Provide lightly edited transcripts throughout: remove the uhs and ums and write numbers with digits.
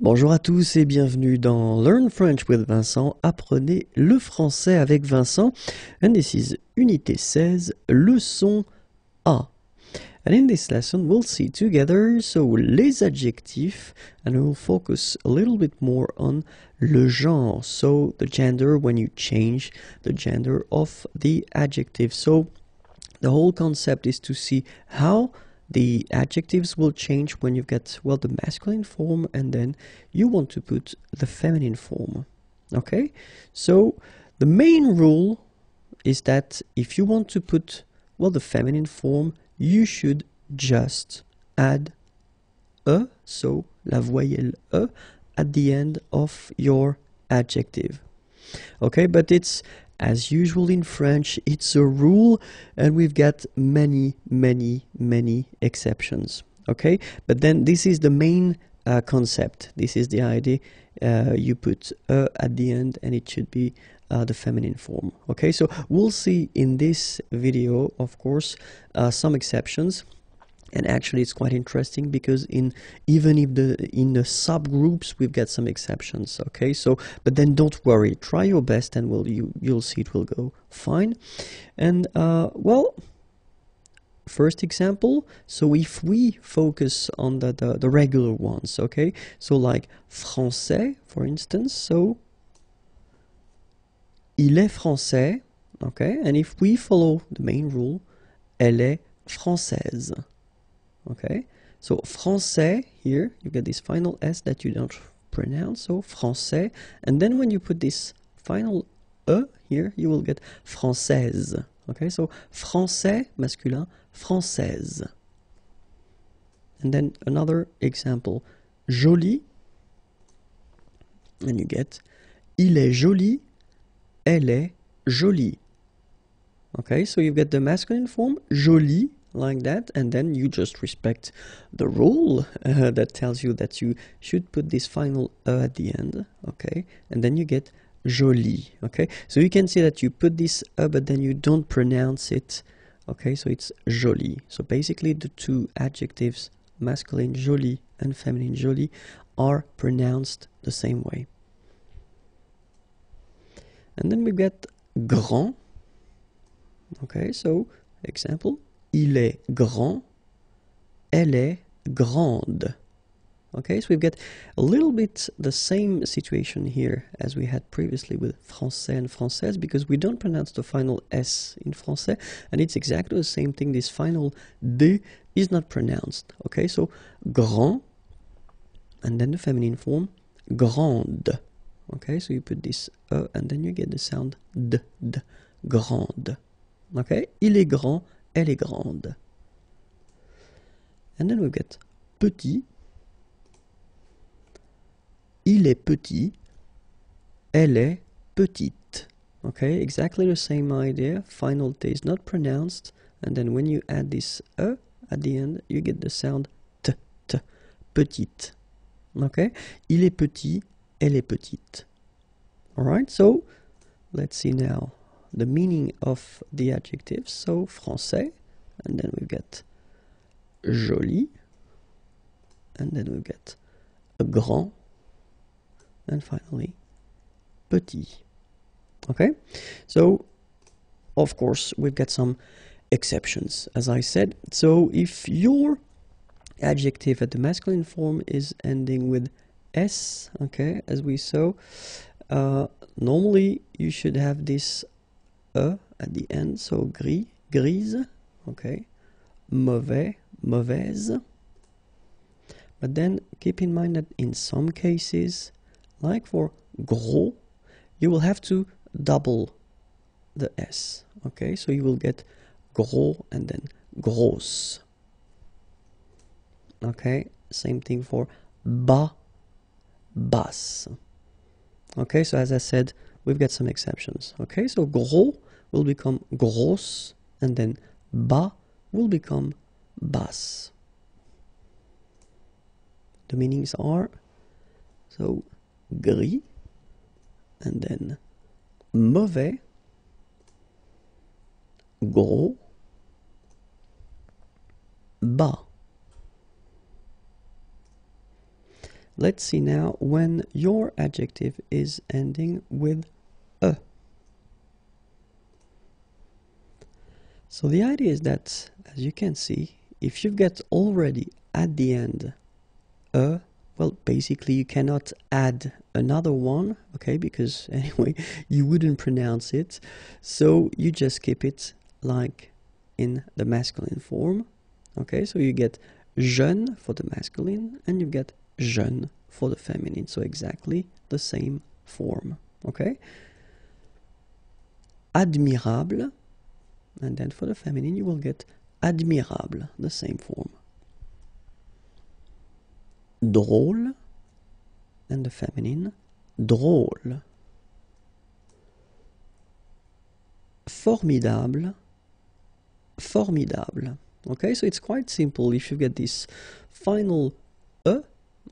Bonjour à tous et bienvenue dans Learn French with Vincent. Apprenez le français avec Vincent. And this is Unité 16, leçon A. And in this lesson, we'll see together, les adjectifs, and we'll focus a little bit more on le genre, so the gender when you change the gender of the adjective. So the whole concept is to see how the adjectives will change when you get, well, the masculine form and then you want to put the feminine form. Okay? So the main rule is that if you want to put, well, the feminine form, you should just add e, so la voyelle e, at the end of your adjective. Okay, but it's, as usual in French, it's a rule, and we've got many exceptions. Okay, but then this is the main concept. This is the idea. You put at the end, and it should be the feminine form. Okay, so we'll see in this video, of course, some exceptions. And actually, it's quite interesting because even if in the subgroups we've got some exceptions. Okay, so but then don't worry, try your best, and you'll see it will go fine. And well, first example. So if we focus on the regular ones, okay. So like français, for instance. So il est français, okay. And if we follow the main rule, elle est française. Okay, so français, here you get this final S that you don't pronounce, so français, and then when you put this final E here, you will get française. Okay, so français masculin, française. And then another example, joli, and you get il est joli, elle est jolie. Okay, so you get the masculine form, joli, like that, and then you just respect the rule that tells you that you should put this final e at the end, okay, and then you get joli. Okay, so you can see that you put this e but then you don't pronounce it. Okay, so it's joli. So basically the two adjectives, masculine joli and feminine jolie, are pronounced the same way. And then we get grand. Okay, so example, il est grand, elle est grande. Okay, so we've got a little bit the same situation here as we had previously with français and française, because we don't pronounce the final S in français, and it's exactly the same thing. This final D is not pronounced. Okay, so grand, and then the feminine form, grande. Okay, so you put this E, and then you get the sound D, D, grande. Okay, il est grand, elle est grande. And then we get petit. Il est petit, elle est petite. Okay, exactly the same idea. Final T is not pronounced, and then when you add this E at the end, you get the sound T, T, petite. Okay, il est petit, elle est petite. Alright, so let's see now the meaning of the adjectives. So français, and then we get joli, and then we get grand, and finally petit. Okay, so of course we've got some exceptions, as I said. So if your adjective at the masculine form is ending with S, okay, as we saw, normally you should have this E at the end, so gris, grise, okay, mauvais, mauvaise. But then keep in mind that in some cases, like for gros, you will have to double the S, okay, so you will get gros and then grosse. Okay, same thing for bas, basse. Okay, so as I said, we've got some exceptions. Okay, so gros will become grosse, and then bas will become basse. The meanings are, so gris, and then mauvais, gros, bas. Let's see now when your adjective is ending with a. So the idea is that, as you can see, if you've got already at the end a, well, basically you cannot add another one, okay, because anyway, you wouldn't pronounce it. So you just keep it like in the masculine form, okay? So you get jeune for the masculine, and you get jeune for the feminine. So exactly the same form, okay? Admirable, and then for the feminine you will get admirable, the same form. Drôle, and the feminine, drôle. Formidable, formidable. Okay, so it's quite simple. If you get this final e,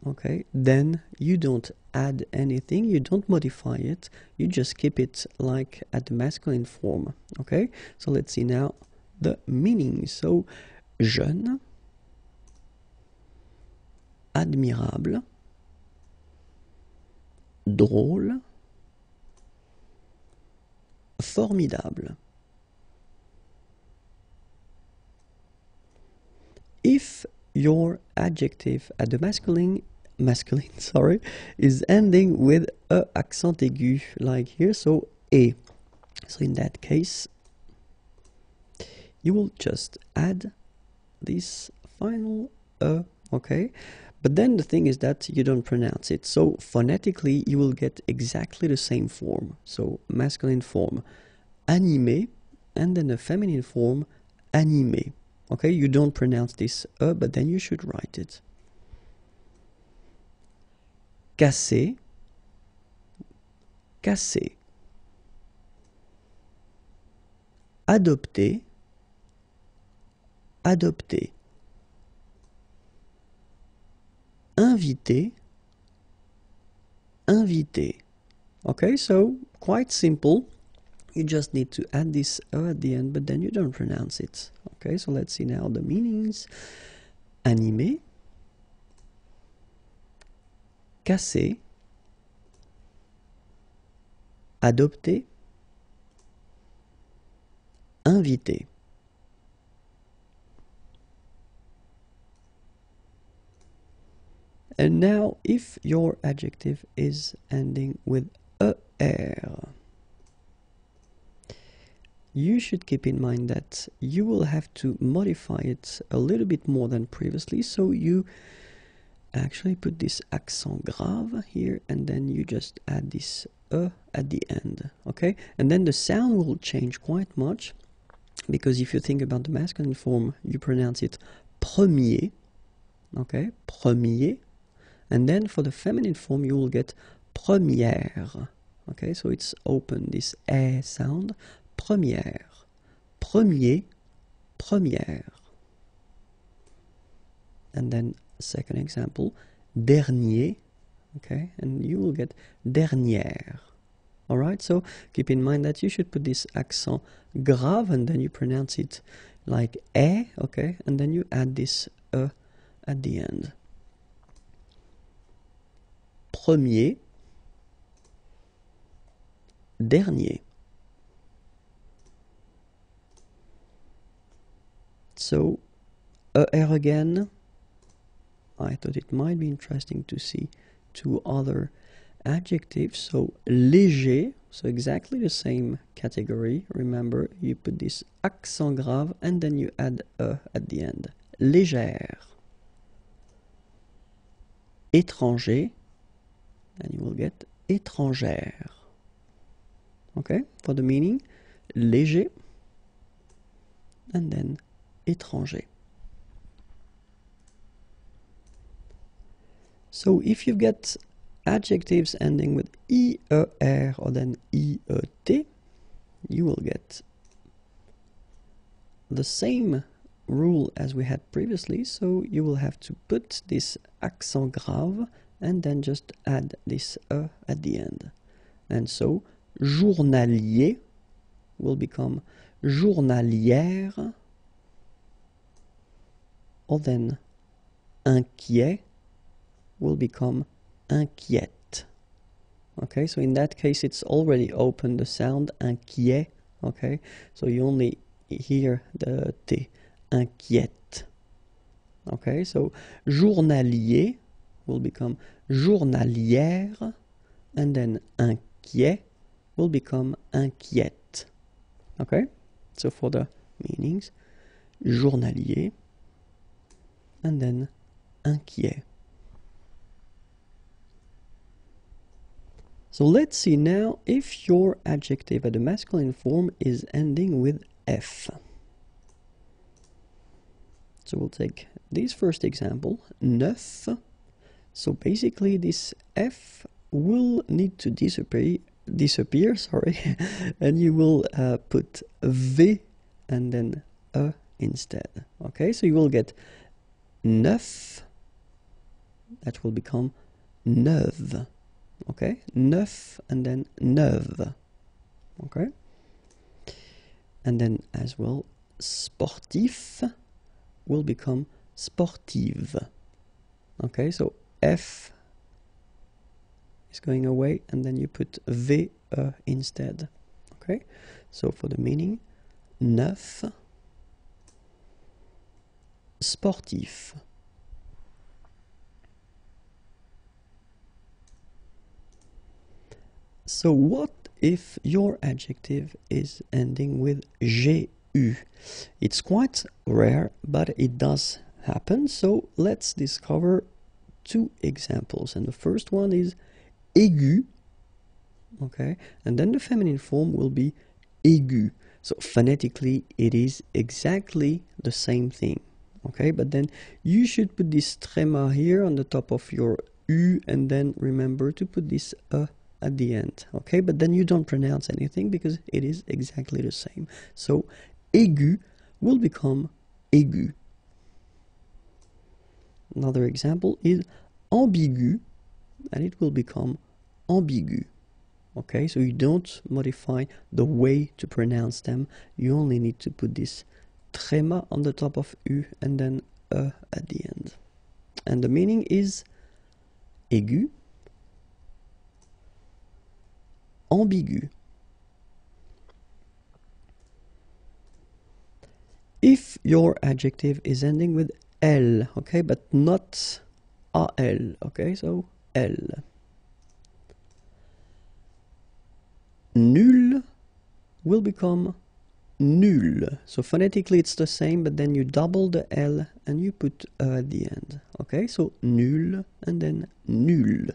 okay, then you don't add anything, you don't modify it, you just keep it like at the masculine form. Okay, so let's see now the meaning. So jeune, admirable, drôle, formidable. If your adjective at the masculine, sorry, is ending with a accent aigu, like here, so a. So in that case, you will just add this final okay? But then the thing is that you don't pronounce it. So phonetically, you will get exactly the same form. So masculine form, animé, and then a feminine form, animé. Okay, you don't pronounce this but then you should write it. Cassé, cassé. Adopter, adopter. Inviter, inviter. Okay, so quite simple. You just need to add this at the end, but then you don't pronounce it. Okay, so let's see now the meanings. Animé, casser, adopter, inviter. And now, if your adjective is ending with er, you should keep in mind that you will have to modify it a little bit more than previously. So you actually put this accent grave here, and then you just add this at the end, okay? And then the sound will change quite much, because if you think about the masculine form, you pronounce it premier, okay? Premier. And then for the feminine form, you will get première, okay? So it's open, this eh sound. Première, premier, première. And then second example, dernier, okay? And you will get dernière. All right, so keep in mind that you should put this accent grave, and then you pronounce it like eh, okay? And then you add this at the end. Premier, dernier. So, er again, I thought it might be interesting to see two other adjectives. So, léger, so exactly the same category. Remember, you put this accent grave and then you add at the end. Légère. Étranger, and you will get étrangère. Okay, for the meaning, léger, and then étranger. So if you get adjectives ending with IER or then IET, you will get the same rule as we had previously. So you will have to put this accent grave and then just add this at the end. And so journalier will become journalière, or then inquiet will become inquiète. Okay, so in that case it's already open, the sound inquiet. Okay, so you only hear the T, inquiète. Okay, so journalier will become journalière, and then inquiet will become inquiète. Okay, so for the meanings, journalier, and then inquiet. So let's see now if your adjective at the masculine form is ending with F. So we'll take this first example, neuf. So basically this F will need to disappear, sorry, and you will put V and then E instead. Okay, so you will get neuf, that will become neuve. Okay, neuf and then neuve. Okay, and then as well, sportif will become sportive. Okay, so F is going away and then you put V instead. Okay, so for the meaning, neuf, sportif. So what if your adjective is ending with GU? It's quite rare, but it does happen. So let's discover two examples. And the first one is aigu. Okay, and then the feminine form will be aigu. So phonetically, it is exactly the same thing. Okay, but then you should put this tréma here on the top of your U, and then remember to put this at the end. Okay, but then you don't pronounce anything because it is exactly the same. So aigu will become aigu. Another example is ambigu, and it will become ambigu. Okay, so you don't modify the way to pronounce them. You only need to put this tréma on the top of U and then at the end. And the meaning is aigu, ambigu. If your adjective is ending with L, okay, but not AL, okay, so L. Nul will become nul. So phonetically it's the same, but then you double the L and you put at the end. Okay, so nul and then nul.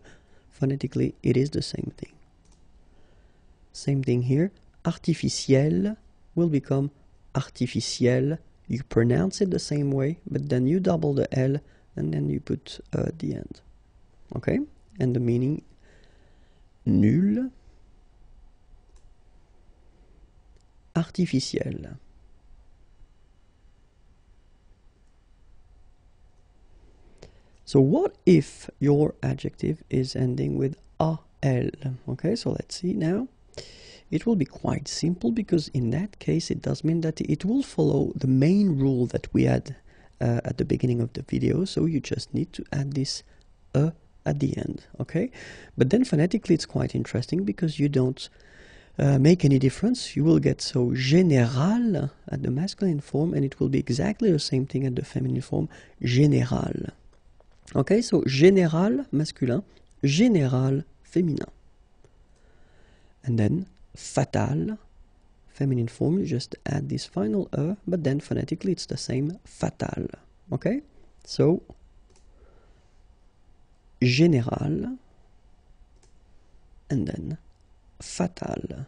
Phonetically it is the same thing. Same thing here. Artificiel will become artificiel. You pronounce it the same way, but then you double the L and then you put at the end. Okay, and the meaning nul, artificiel. So what if your adjective is ending with AL? Okay, so let's see now. It will be quite simple because in that case it does mean that it will follow the main rule that we had at the beginning of the video. So you just need to add this at the end. Okay, but then phonetically it's quite interesting because you don't make any difference. You will get so général at the masculine form, and it will be exactly the same thing at the feminine form, général. Okay, so général masculin, général féminin. And then fatal, feminine form, you just add this final but then phonetically it's the same, fatal. Okay, so général and then fatal.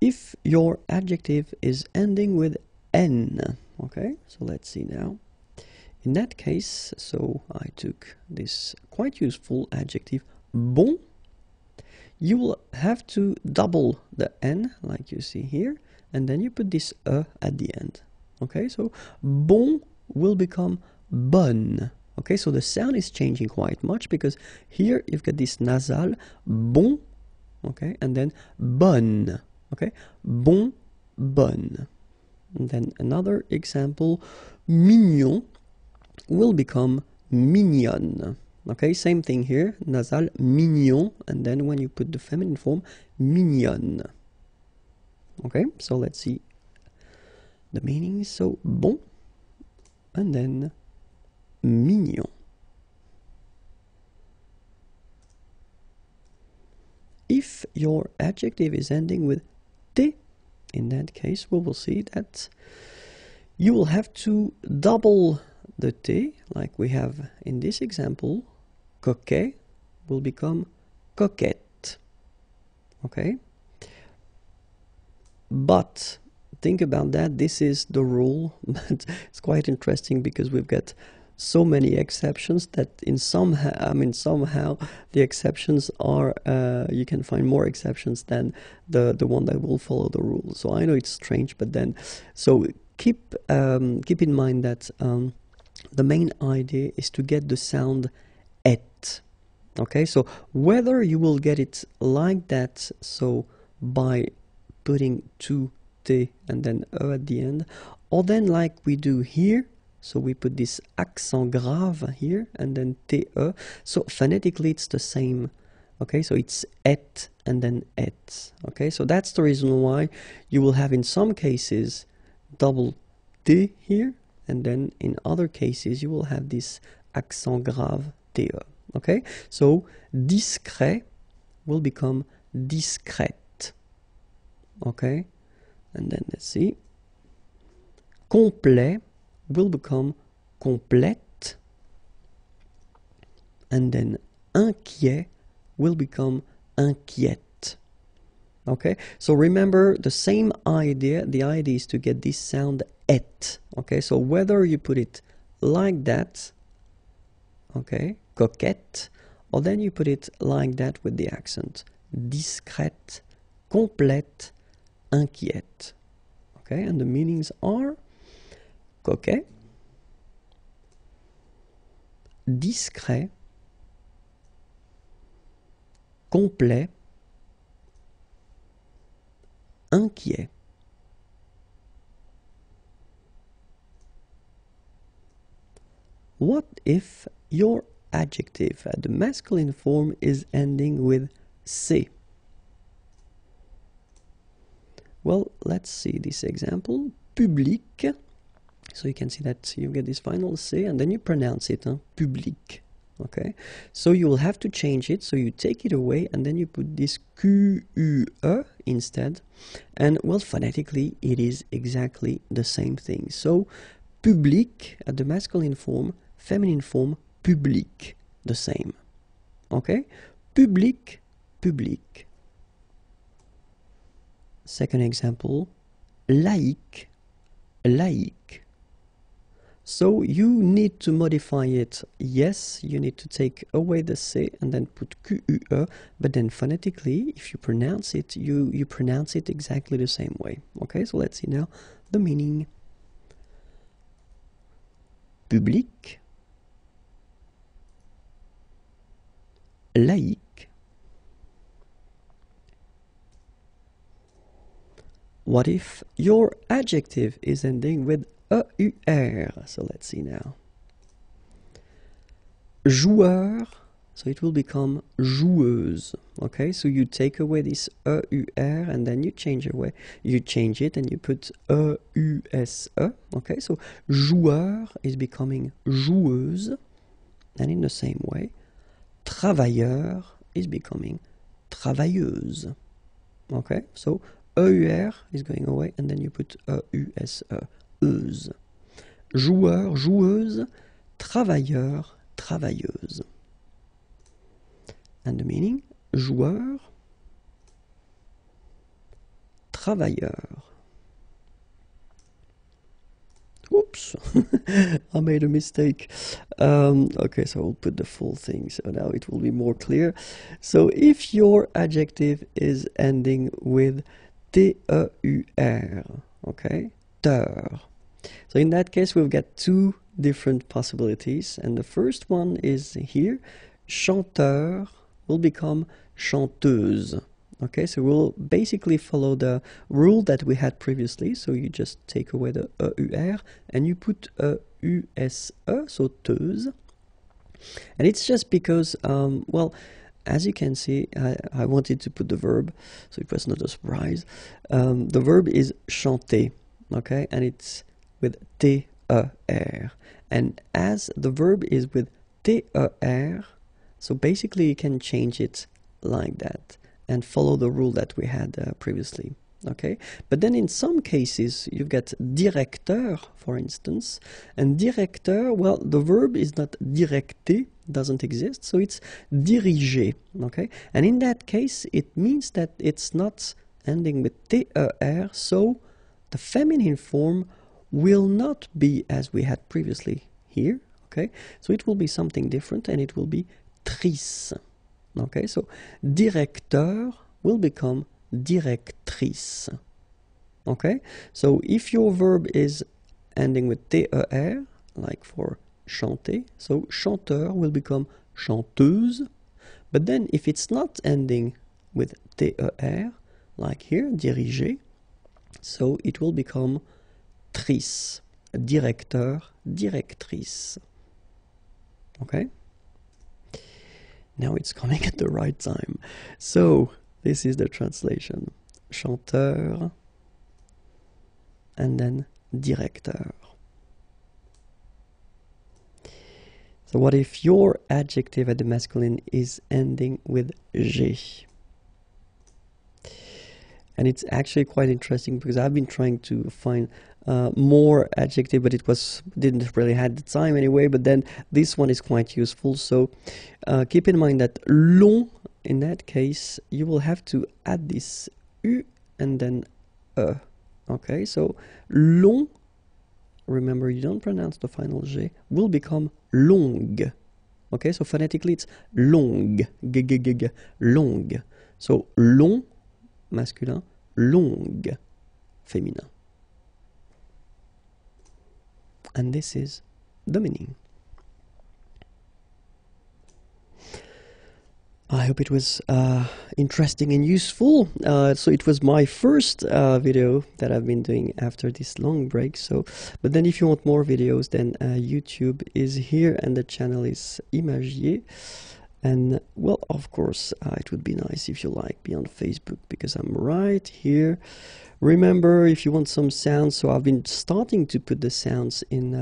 If your adjective is ending with N, okay, so let's see now. In that case, so I took this quite useful adjective, bon. You will have to double the N, like you see here, and then you put this at the end. Okay, so bon will become bonne. Okay, so the sound is changing quite much because here you've got this nasal, bon, okay, and then bonne. Okay, bon, bonne. And then another example, mignon will become mignonne. Okay, same thing here, nasal, mignon, and then when you put the feminine form, mignonne. Okay, so let's see the meaning. So, bon, and then mignon. If your adjective is ending with te, in that case, we will see that you will have to double the te, like we have in this example. Coquet will become coquette. Okay? But think about that. This is the rule, but it's quite interesting because we've got so many exceptions that somehow the exceptions are you can find more exceptions than the one that will follow the rule. So I know it's strange, but then so keep in mind that the main idea is to get the sound et. Okay, so whether you will get it like that, so by putting two t and then e at the end, or then like we do here, so we put this accent grave here and then te. So phonetically it's the same. Okay, so it's et and then et. Okay, so that's the reason why you will have in some cases double t here, and then in other cases you will have this accent grave te. Okay, so discret will become discrète. Okay, and then let's see. Complet will become complète, and then inquiet will become inquiète. Okay, so remember the same idea. The idea is to get this sound et. Okay, so whether you put it like that, okay, coquette, or then you put it like that with the accent, discrète, complète, inquiète. Okay, and the meanings are coquet, discret, complet, inquiet. What if your adjective at the masculine form is ending with se? Well, let's see this example. Public. So you can see that you get this final se and then you pronounce it, public. Okay, so you will have to change it. So you take it away and then you put this QUE instead. And well, phonetically, it is exactly the same thing. So public at the masculine form, feminine form, public, the same. Okay, public, public. Second example, laïque, laïque. So you need to modify it. Yes, you need to take away the C and then put QUE, but then phonetically, if you pronounce it, you pronounce it exactly the same way. Okay, so let's see now the meaning. Public, laïque. What if your adjective is ending with EUR? So let's see now. Joueur, so it will become joueuse. Okay, so you take away this EUR and then you change it and you put EUSE. Okay, so joueur is becoming joueuse, and in the same way, travailleur is becoming travailleuse. Okay, so EUR is going away and then you put EUSE. Euse. Joueur, joueuse, travailleur, travailleuse. And the meaning, joueur, travailleur. Oops, I made a mistake. Okay, so I'll put the full thing, so now it will be more clear. So if your adjective is ending with TEUR, okay, teur. So in that case, we've got two different possibilities, and the first one is here, chanteur will become chanteuse. Okay, so we'll basically follow the rule that we had previously. So you just take away the EUR and you put USE, so teuse. And it's just because, well, as you can see, I wanted to put the verb, so it was not a surprise. The verb is chanter, okay, and it's with T-E-R. And as the verb is with T-E-R, so basically you can change it like that and follow the rule that we had previously. Okay, but then in some cases you've got directeur, for instance, and directeur, well, the verb is not directer, doesn't exist, so it's diriger. Okay, and in that case it means that it's not ending with ter, so the feminine form will not be as we had previously here. Okay, so it will be something different, and it will be trice. Okay, so directeur will become directrice. Okay, so if your verb is ending with ter, like for chanter, so chanteur will become chanteuse. But then if it's not ending with ter, like here, diriger, so it will become trice, directeur, directrice. Okay, now it's coming at the right time. So this is the translation. Chanteur, and then directeur. So what if your adjective at the masculine is ending with G? And it's actually quite interesting because I've been trying to find more adjective, but didn't really have the time anyway. But then this one is quite useful. So keep in mind that long, in that case, you will have to add this U and then E. Okay, so long, remember you don't pronounce the final G, will become longue. Okay, so phonetically it's longue, g, longue. So long, masculin, longue, féminin. And this is the meaning. I hope it was interesting and useful. So it was my first video that I've been doing after this long break. So, but then if you want more videos, then YouTube is here and the channel is Imagier. And well, of course, it would be nice if you like me on Facebook because I'm right here. Remember, if you want some sounds, so I've been starting to put the sounds in,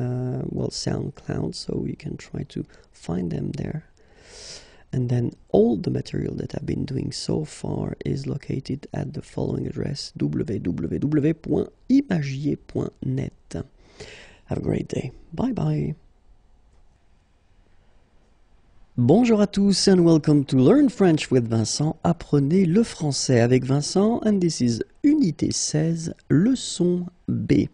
well, SoundCloud, so you can try to find them there. And then all the material that I've been doing so far is located at the following address, www.imagier.net. Have a great day. Bye bye. Bonjour à tous and welcome to Learn French with Vincent. Apprenez le français avec Vincent, and this is Unité 16, leçon B.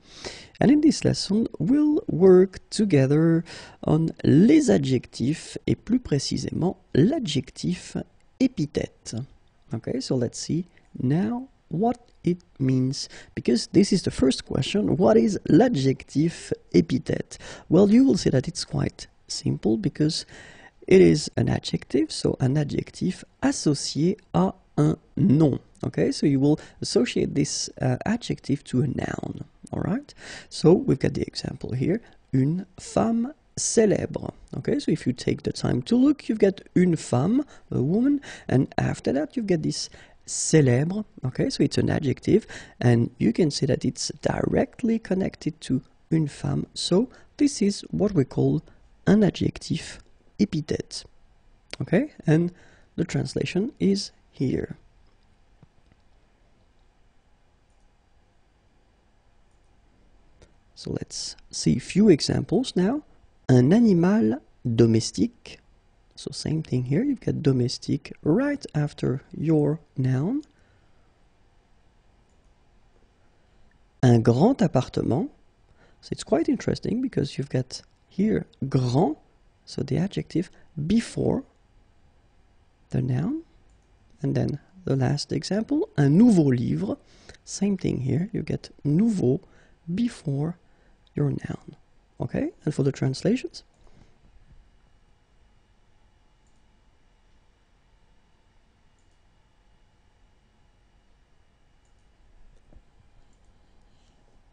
And in this lesson, we'll work together on les adjectifs, et plus précisément l'adjectif épithète. Okay, so let's see now what it means, because this is the first question. What is l'adjectif épithète? Well, you will see that it's quite simple because it is an adjective, so un adjectif associé à un nom. Okay, so you will associate this adjective to a noun. All right, so we've got the example here, une femme célèbre. Okay, so if you take the time to look, you've got une femme, a woman, and after that you've got this célèbre. Okay, so it's an adjective, and you can see that it's directly connected to une femme. So this is what we call un adjectif épithète. Okay, and the translation is here. So let's see a few examples now. Un animal domestique. So same thing here, you've got domestique right after your noun. Un grand appartement. So it's quite interesting because you've got here grand, so the adjective before the noun. And then the last example, un nouveau livre. Same thing here, you get nouveau before your noun. Okay, and for the translations?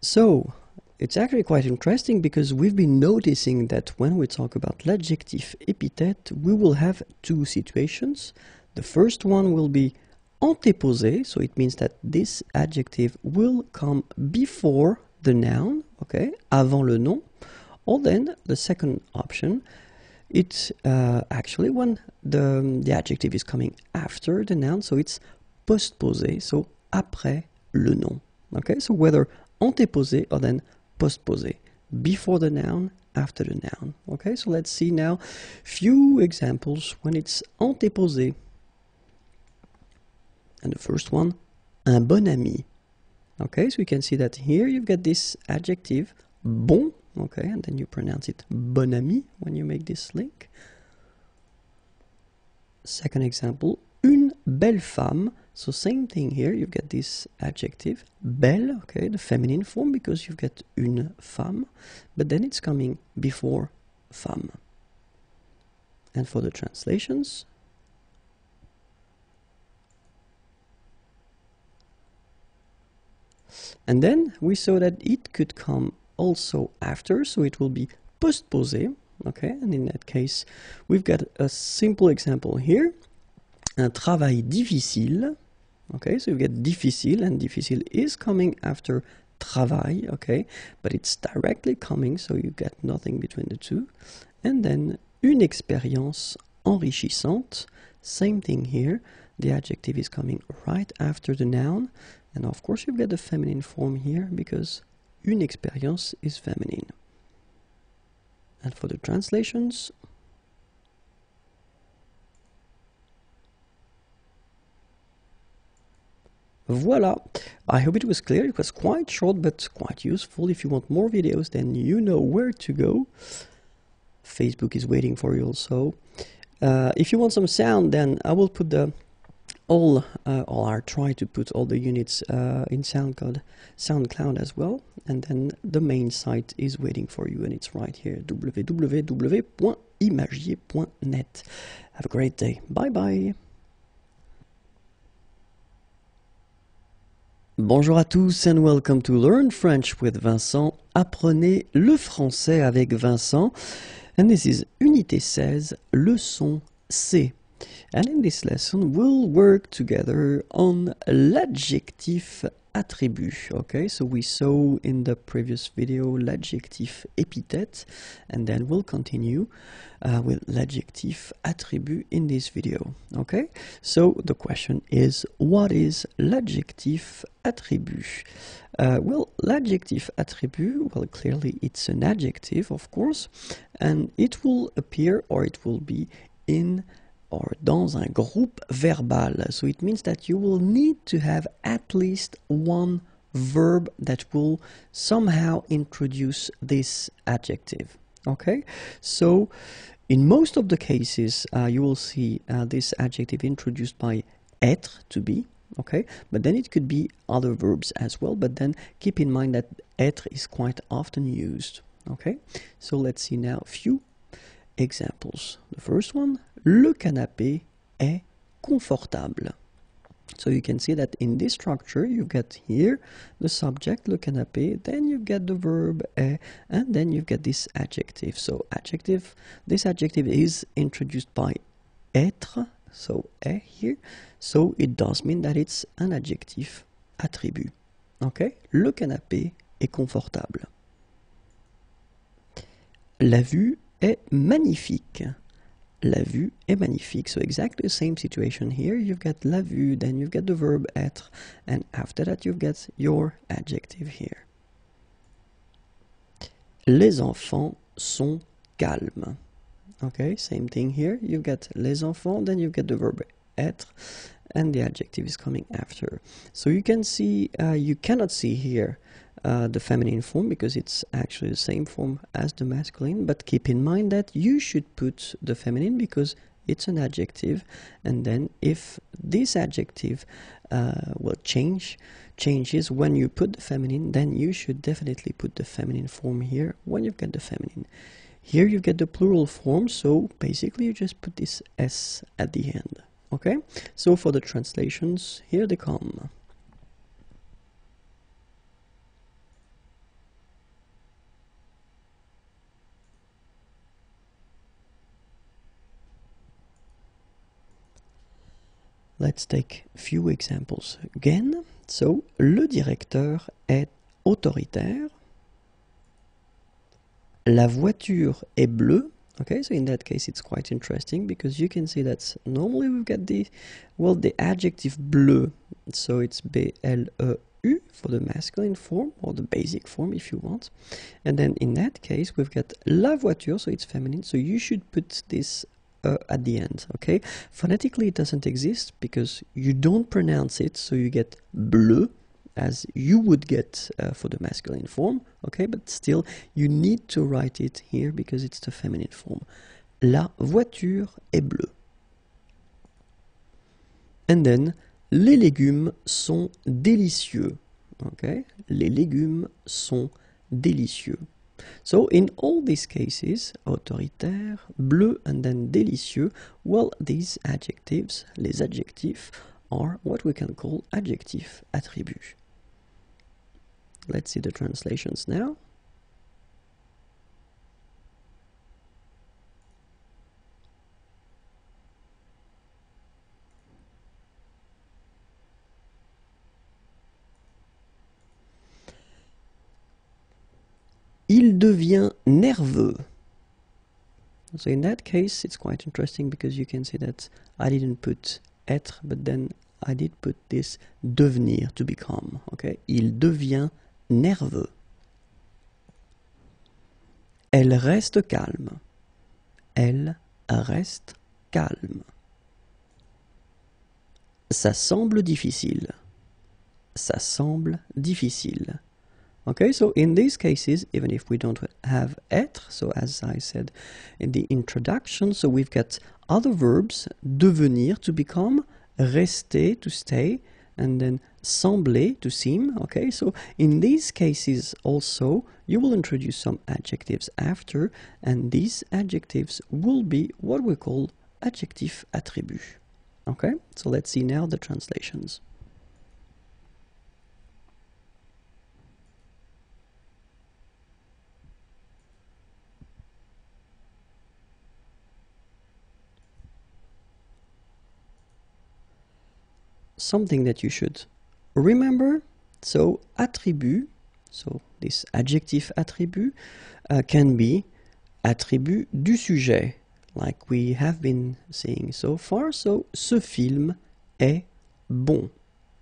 So, it's actually quite interesting because we've been noticing that when we talk about l'adjectif épithète, we will have two situations. The first one will be antéposé, so it means that this adjective will come before the noun, okay, avant le nom. Or then the second option, it's actually when the adjective is coming after the noun, so it's postposé, so après le nom. Okay, so whether antéposé or then postposé, before the noun, after the noun. Okay, so let's see now few examples when it's antéposé. And the first one, un bon ami. Okay, so you can see that here you've got this adjective, bon, okay, and then you pronounce it bon ami when you make this link. Second example, une belle femme. So same thing here, you've got this adjective, belle, okay, the feminine form because you've got une femme, but then it's coming before femme. And for the translations, and then we saw that it could come also after, so it will be postposé, okay, and in that case, we've got a simple example here, un travail difficile. Okay, so you get difficile, and difficile is coming after travail, okay, but it's directly coming, so you get nothing between the two. And then une expérience enrichissante, same thing here, the adjective is coming right after the noun, and of course you get the feminine form here because une expérience is feminine. And for the translations, voila, I hope it was clear. It was quite short but quite useful. If you want more videos, then you know where to go. Facebook is waiting for you also. If you want some sound, then I will put or I'll try to put all the units in SoundCloud as well. And then the main site is waiting for you, and it's right here, www.imagier.net. Have a great day. Bye bye. Bonjour à tous and welcome to Learn French with Vincent. Apprenez le français avec Vincent. And this is Unité 16, leçon C. And in this lesson, we'll work together on l'adjectif attribut. Okay, so we saw in the previous video l'adjectif épithète, and then we'll continue with l'adjectif attribut in this video. Okay, so the question is, what is l'adjectif attribut? Well, l'adjectif attribut, well, clearly it's an adjective, of course, and it will appear, or it will be in or dans un groupe verbal. So it means that you will need to have at least one verb that will somehow introduce this adjective. Okay, so in most of the cases you will see this adjective introduced by être, to be, okay, but then it could be other verbs as well, but then keep in mind that être is quite often used. Okay, so let's see now a few examples. The first one, le canapé est confortable. So you can see that in this structure you get here the subject, le canapé, then you get the verb est, and then you get this adjective. So this adjective is introduced by être, so est here, so it does mean that it's an adjective attribut. Okay, le canapé est confortable. La vue est magnifique. La vue est magnifique. So exactly the same situation here. You've got la vue, then you've got the verb être, and after that you've got your adjective here. Les enfants sont calmes. Okay, same thing here. You've got les enfants, then you get the verb être, and the adjective is coming after. So you can see, you cannot see here the feminine form because it's actually the same form as the masculine, but keep in mind that you should put the feminine because it's an adjective, and then if this adjective changes when you put the feminine, then you should definitely put the feminine form here when you've got the feminine. Here you get the plural form, so basically you just put this S at the end. Okay, so for the translations, here they come. Let's take a few examples again. So, le directeur est autoritaire. La voiture est bleue. Okay, so in that case it's quite interesting because you can see that normally we've got the adjective bleu. So it's B-L-E-U for the masculine form, or the basic form if you want. And then in that case we've got la voiture, so it's feminine, so you should put this at the end, okay? Phonetically it doesn't exist because you don't pronounce it, so you get bleu as you would get for the masculine form, okay? But still, you need to write it here because it's the feminine form. La voiture est bleue. And then, les légumes sont délicieux, okay? Les légumes sont délicieux. So in all these cases, autoritaire, bleu, and then délicieux, well, these adjectives, les adjectifs, are what we can call adjectif attributs. Let's see the translations now. Il devient nerveux. So in that case, it's quite interesting because you can see that I didn't put être, but then I did put this devenir, to become. Okay? Il devient nerveux. Elle reste calme. Elle reste calme. Ça semble difficile. Ça semble difficile. Okay, so in these cases, even if we don't have être, so as I said in the introduction, so we've got other verbs, devenir, to become, rester, to stay, and then sembler, to seem, okay? So in these cases also, you will introduce some adjectives after, and these adjectives will be what we call adjectif attribut, okay? So let's see now the translations. Something that you should remember, so attribut, so this adjectif attribut can be attribut du sujet, like we have been saying so far. So ce film est bon.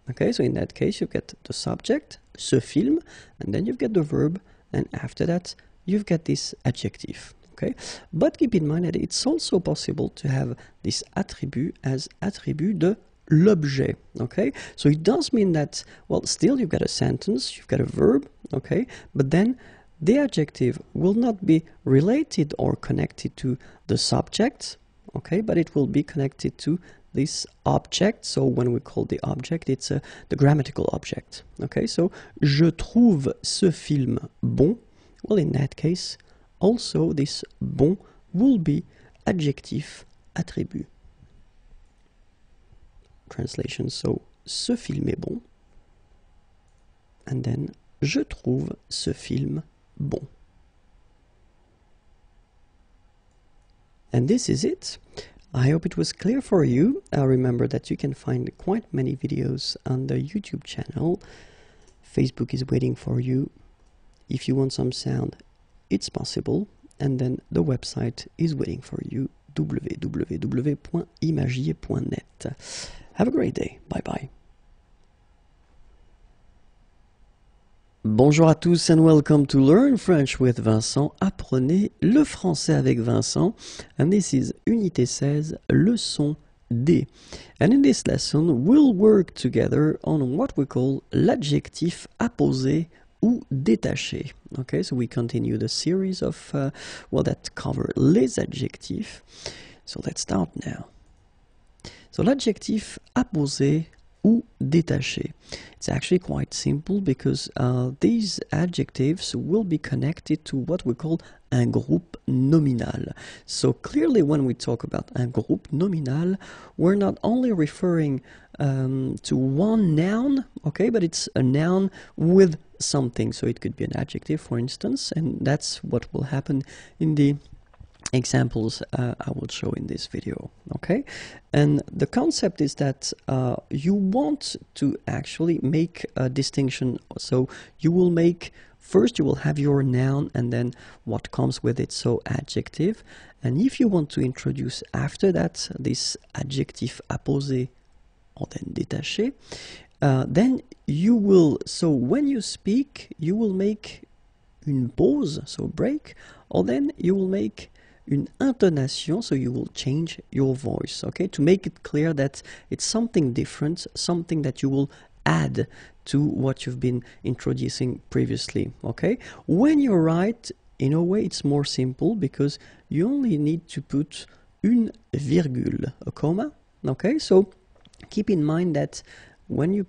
Okay, so in that case you've got the subject, ce film, and then you've got the verb, and after that you've got this adjective. Okay, but keep in mind that it's also possible to have this attribut as attribut de l'objet, okay? So it does mean that, well, still you've got a sentence, you've got a verb, okay? But then the adjective will not be related or connected to the subject, okay? But it will be connected to this object. So when we call the object, it's the grammatical object, okay? So, je trouve ce film bon. Well, in that case, also this bon will be adjectif attribut. Translation, so ce film est bon, and then je trouve ce film bon. And this is it. I hope it was clear for you. Remember that you can find quite many videos on the YouTube channel. Facebook is waiting for you. If you want some sound, it's possible. And then the website is waiting for you, www.imagier.net. Have a great day. Bye bye. Bonjour à tous and welcome to Learn French with Vincent. Apprenez le français avec Vincent. And this is Unité 16, leçon D. And in this lesson, we'll work together on what we call l'adjectif apposé ou détaché. Okay, so we continue the series of, that cover les adjectifs. So let's start now. So l'adjectif apposé ou détaché. It's actually quite simple because these adjectives will be connected to what we call un groupe nominal. So clearly when we talk about un groupe nominal, we're not only referring to one noun, okay, but it's a noun with something. So it could be an adjective, for instance, and that's what will happen in the examples I will show in this video. Okay, and the concept is that you want to actually make a distinction. So you will make, first you will have your noun and then what comes with it, so adjective. And if you want to introduce after that this adjectif apposé or then détaché, then you will, so when you speak, you will make une pause, so break, or then you will make une intonation, so you will change your voice, okay, to make it clear that it's something different, something that you will add to what you've been introducing previously, okay? When you write, in a way it's more simple because you only need to put une virgule, a comma, okay? So keep in mind that when you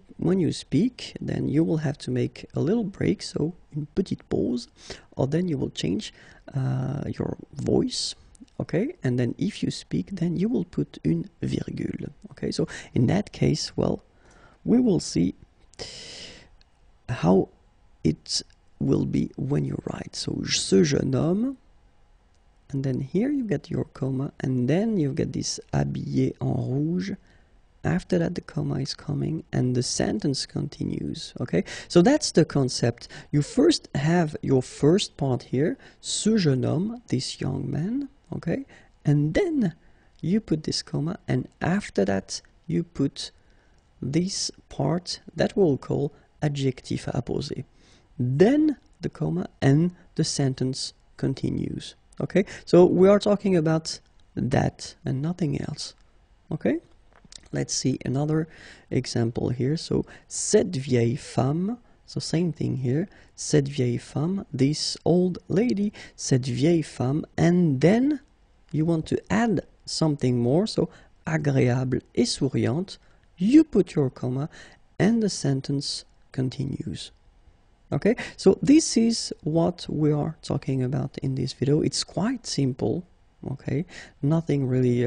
speak, then you will have to make a little break, so une petite pause, or then you will change your voice, okay? And then if you speak, then you will put une virgule, okay? So in that case, well, we will see how it will be when you write. So ce jeune homme, and then here you get your comma, and then you get this habillé en rouge. After that, the comma is coming and the sentence continues, okay? So that's the concept. You first have your first part here, ce jeune homme, this young man, okay? And then you put this comma, and after that, you put this part that we'll call adjectif apposé. Then the comma and the sentence continues, okay? So we are talking about that and nothing else, okay? Let's see another example here. So, cette vieille femme, so same thing here, cette vieille femme, this old lady, cette vieille femme, and then you want to add something more, so agréable et souriante, you put your comma, and the sentence continues. Okay, so this is what we are talking about in this video. It's quite simple. Okay, nothing really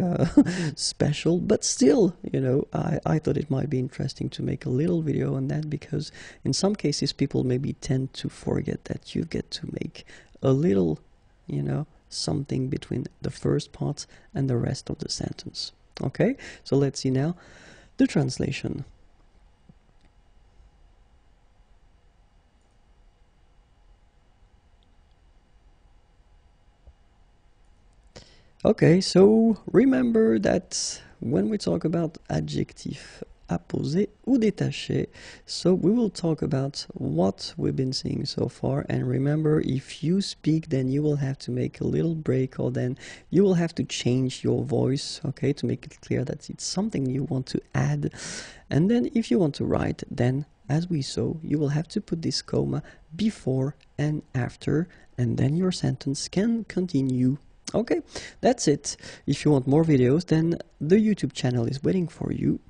special, but still, you know, I thought it might be interesting to make a little video on that, because in some cases people maybe tend to forget that you get to make a little, you know, something between the first part and the rest of the sentence. Okay, so let's see now the translation. Okay, so remember that when we talk about adjectif apposé ou détaché, so we will talk about what we've been seeing so far. And remember, if you speak, then you will have to make a little break, or then you will have to change your voice, okay, to make it clear that it's something you want to add. And then if you want to write, then as we saw, you will have to put this comma before and after, and then your sentence can continue. Okay, that's it. If you want more videos, then the YouTube channel is waiting for you.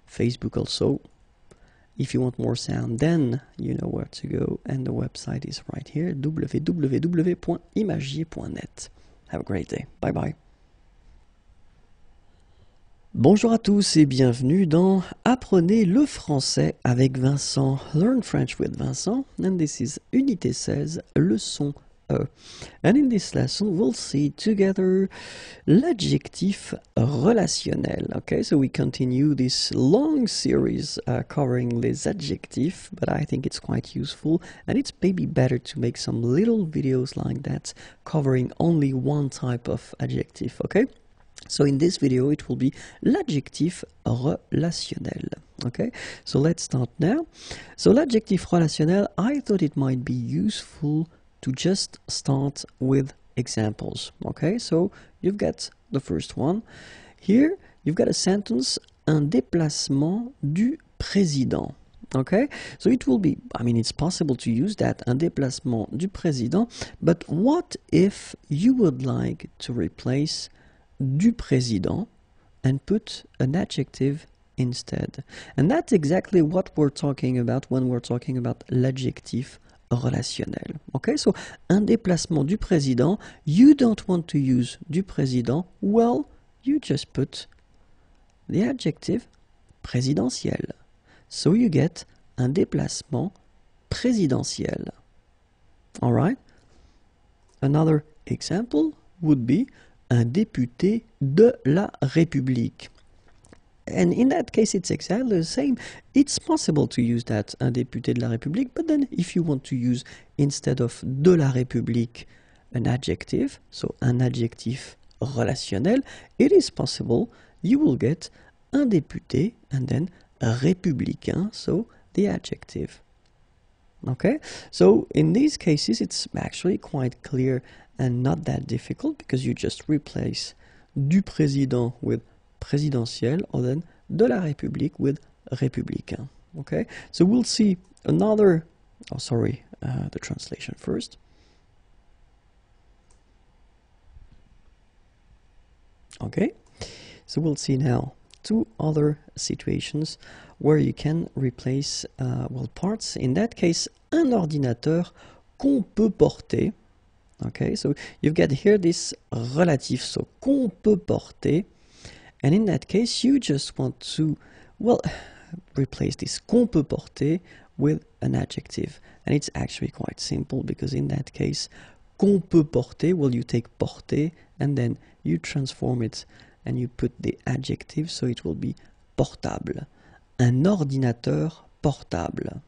Facebook also. If you want more sound, then you know where to go, and the website is right here, www.imagier.net. Have a great day. Bye bye. Bonjour à tous et bienvenue dans Apprenez le français avec Vincent. Learn French with Vincent, and this is Unité 16, leçon E. And in this lesson, we'll see together l'adjectif relationnel. Okay, so we continue this long series covering les adjectifs, but I think it's quite useful, and it's maybe better to make some little videos like that covering only one type of adjective. Okay, so in this video, it will be l'adjectif relationnel. Okay, so let's start now. So l'adjectif relationnel, I thought it might be useful to just start with examples. Okay, so you've got the first one. Here, you've got a sentence, un déplacement du président. Okay, so it will be, I mean, it's possible to use that, un déplacement du président, but what if you would like to replace du président and put an adjective instead? And that's exactly what we're talking about when we're talking about l'adjectif relationnel. Okay, so un déplacement du président, you don't want to use du président, well, you just put the adjective présidentiel. So you get un déplacement présidentiel. All right? Another example, would be un député de la République. And in that case, it's exactly the same. It's possible to use that un député de la République, but then if you want to use instead of de la République an adjective, so un adjectif relationnel, it is possible you will get un député and then républicain, so the adjective. Okay, so in these cases it's actually quite clear and not that difficult because you just replace du président with présidentiel or then de la République with républicain. Okay, so we'll see another, the translation first. Okay, so we'll see now two other situations where you can replace parts. In that case, un ordinateur qu'on peut porter. Okay, so you've got here this relatif, so qu'on peut porter. And in that case, you just want to, replace this qu'on peut porter with an adjective. And it's actually quite simple because in that case, qu'on peut porter, you take porter and then you transform it and you put the adjective, so it will be portable. Un ordinateur portable.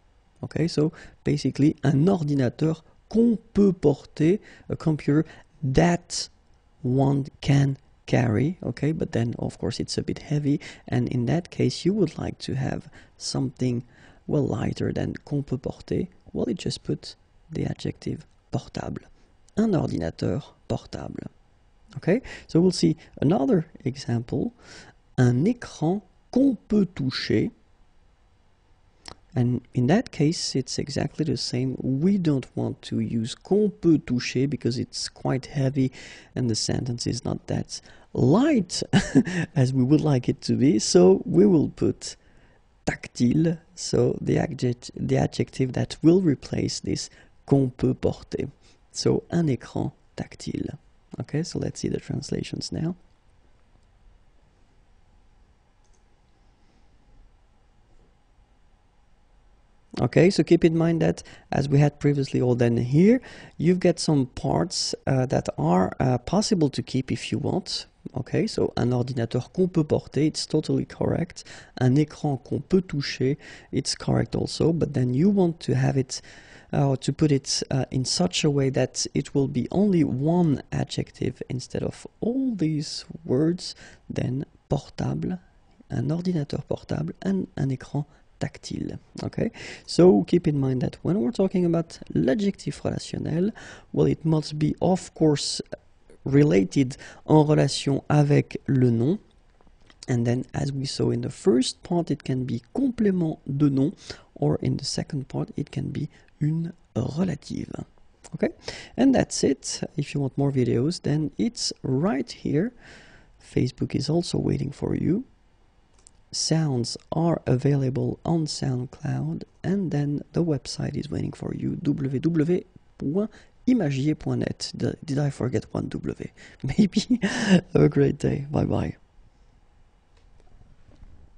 Okay, so basically un ordinateur qu'on peut porter, a computer that one can carry, okay, but then of course it's a bit heavy, and in that case you would like to have something lighter than qu'on peut porter. You just put the adjective portable. Un ordinateur portable. Okay, so we'll see another example. Un écran qu'on peut toucher. And in that case, it's exactly the same. We don't want to use qu'on peut toucher because it's quite heavy and the sentence is not that light as we would like it to be. So we will put tactile, so the adjective that will replace this qu'on peut porter. So un écran tactile. Okay, so let's see the translations now. Okay, so keep in mind that as we had previously, or then here, you've got some parts that are possible to keep if you want. Okay, so un ordinateur qu'on peut porter, it's totally correct. Un écran qu'on peut toucher, it's correct also, but then you want to have it, to put it in such a way that it will be only one adjective instead of all these words, then portable, un ordinateur portable, and un écran tactile. Okay, so keep in mind that when we're talking about l'adjectif relationnel, it must be of course related en relation avec le nom, and then as we saw in the first part it can be complément de nom, or in the second part it can be une relative. Okay, and that's it. If you want more videos, then it's right here. Facebook is also waiting for you. Sounds are available on SoundCloud, and then the website is waiting for you, www.imagier.net. Did I forget one W? Maybe. Have a great day. Bye bye.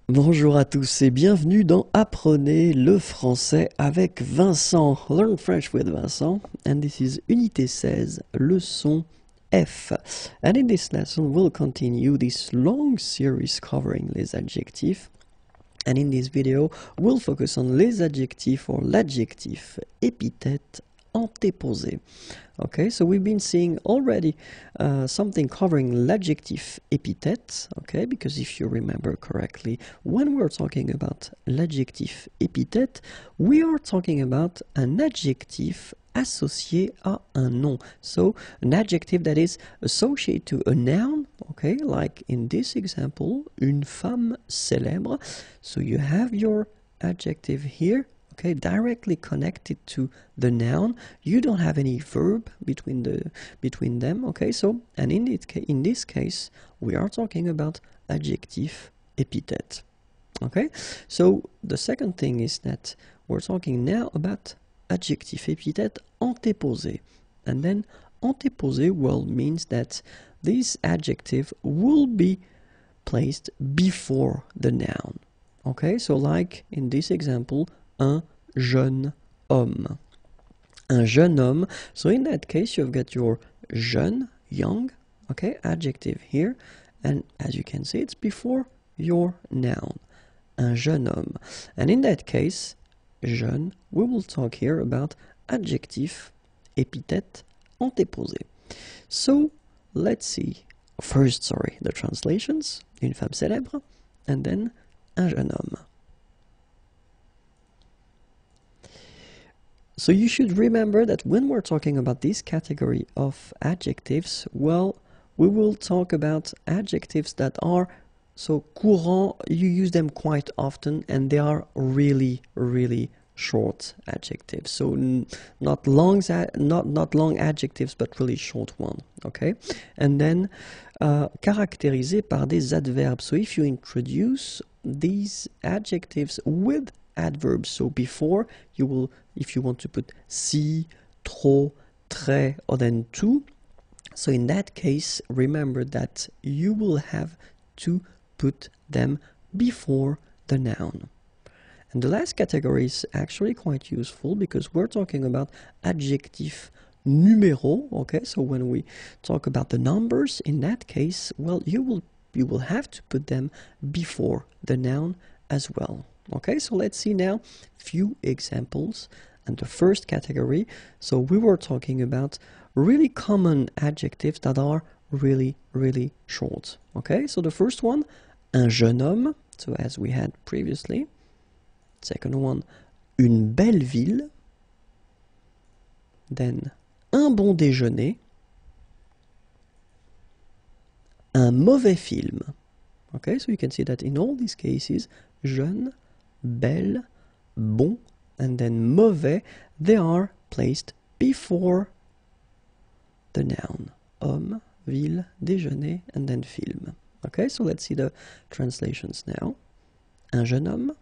Bonjour à tous et bienvenue dans Apprenez le français avec Vincent. Learn French with Vincent, and this is Unité 16, leçon F. And in this lesson we'll continue this long series covering les adjectifs, and in this video we'll focus on les adjectifs or l'adjectif épithète antéposé. Okay, so we've been seeing already something covering l'adjectif épithète, okay, because if you remember correctly, when we're talking about l'adjectif épithète, we are talking about an adjectif associé à un nom. So an adjective that is associated to a noun, okay, like in this example, une femme célèbre. So you have your adjective here, okay, directly connected to the noun. You don't have any verb between them, okay, so, and in this case, we are talking about adjectif épithète, okay. So the second thing is that we're talking now about adjectif épithète antéposé, and then antéposé means that this adjective will be placed before the noun. Okay, so like in this example, un jeune homme. Un jeune homme, so in that case you've got your jeune, young, Okay, adjective here, and as you can see, it's before your noun. Un jeune homme. And in that case, jeune, we will talk here about adjectif, épithète, antéposé. So, let's see. First, the translations. Une femme célèbre, and then un jeune homme. So you should remember that when we're talking about this category of adjectives, well, we will talk about adjectives that are so courant, you use them quite often, and they are really, really short adjectives. So not long adjectives, but really short one, okay? And then caractérisé par des adverbes. So if you introduce these adjectives with adverbs, so before you will, if you want to put si, trop, très, or then tout, so in that case, remember that you will have to put them before the noun. And the last category is actually quite useful because we're talking about adjectif numéro, okay? So when we talk about the numbers, in that case, well, you will have to put them before the noun as well. Okay, so let's see now few examples. And the first category, so we were talking about really common adjectives that are really, really short. Okay, so the first one, un jeune homme, so as we had previously. Second one, une belle ville. Then, un bon déjeuner. Un mauvais film. Okay, so you can see that in all these cases, jeune, belle, bon, and then mauvais, they are placed before the noun. Homme, ville, déjeuner, and then film. Okay, so let's see the translations now. Un jeune homme,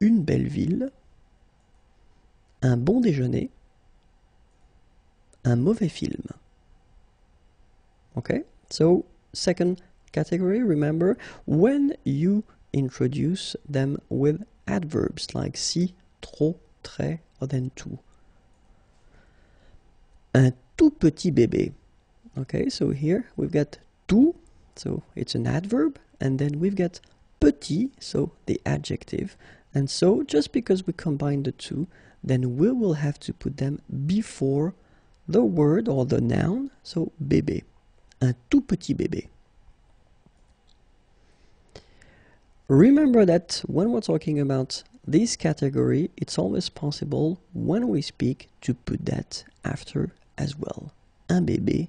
une belle ville, un bon déjeuner, un mauvais film. Okay, so second category, remember, when you introduce them with adverbs like si, trop, très, or then tout. Un tout petit bébé. Okay, so here we've got tout, so it's an adverb, and then we've got petit, so the adjective. And so just because we combine the two, then we will have to put them before the word or the noun, so bébé. Un tout petit bébé. Remember that when we're talking about this category, it's always possible when we speak to put that after as well. Un bébé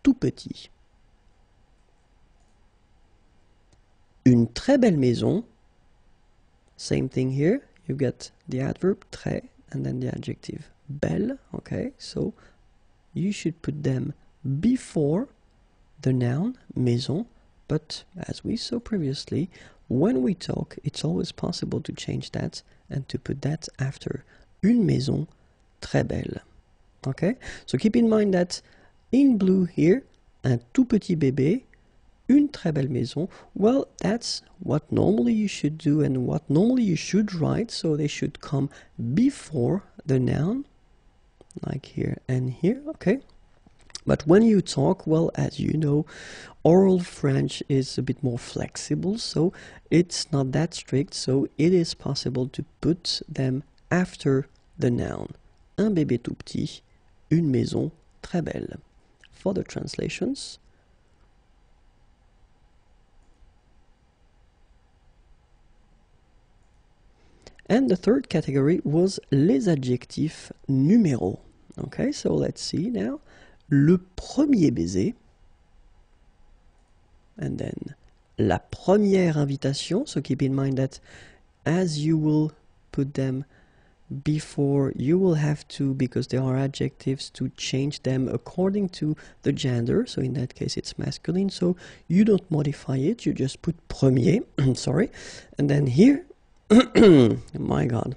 tout petit. Une très belle maison. Same thing here. You've got the adverb très and then the adjective belle. Okay, so you should put them before the noun maison. But as we saw previously, when we talk, it's always possible to change that and to put that after. Une maison très belle. Okay? So keep in mind that in blue here, un tout petit bébé, une très belle maison. Well, that's what normally you should do and what normally you should write. So they should come before the noun, like here and here. Okay? But when you talk, well, as you know, oral French is a bit more flexible, so it's not that strict, so it is possible to put them after the noun. Un bébé tout petit, une maison très belle. For the translations. And the third category was les adjectifs numéros. Okay, so let's see now. Le premier baiser, and then la première invitation, so keep in mind that as you will put them before, you will have to, because they are adjectives, to change them according to the gender, so in that case it's masculine, so you don't modify it, you just put premier, sorry, and then here, my god,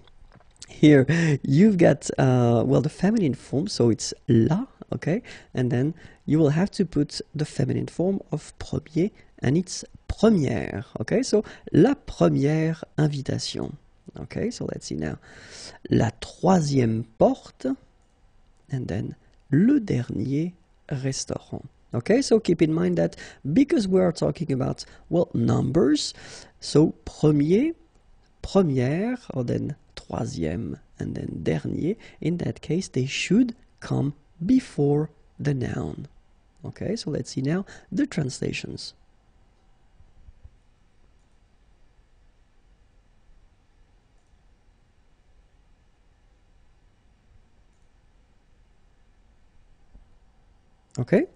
here you've got, well, the feminine form, so it's la, okay, and then you will have to put the feminine form of premier, and it's première, okay, so la première invitation, okay, so let's see now, la troisième porte, and then le dernier restaurant. Okay, so keep in mind that because we are talking about, well, numbers, so premier, première, or then troisième, and then dernier, in that case, they should come before the noun. Okay, so let's see now the translations. Okay,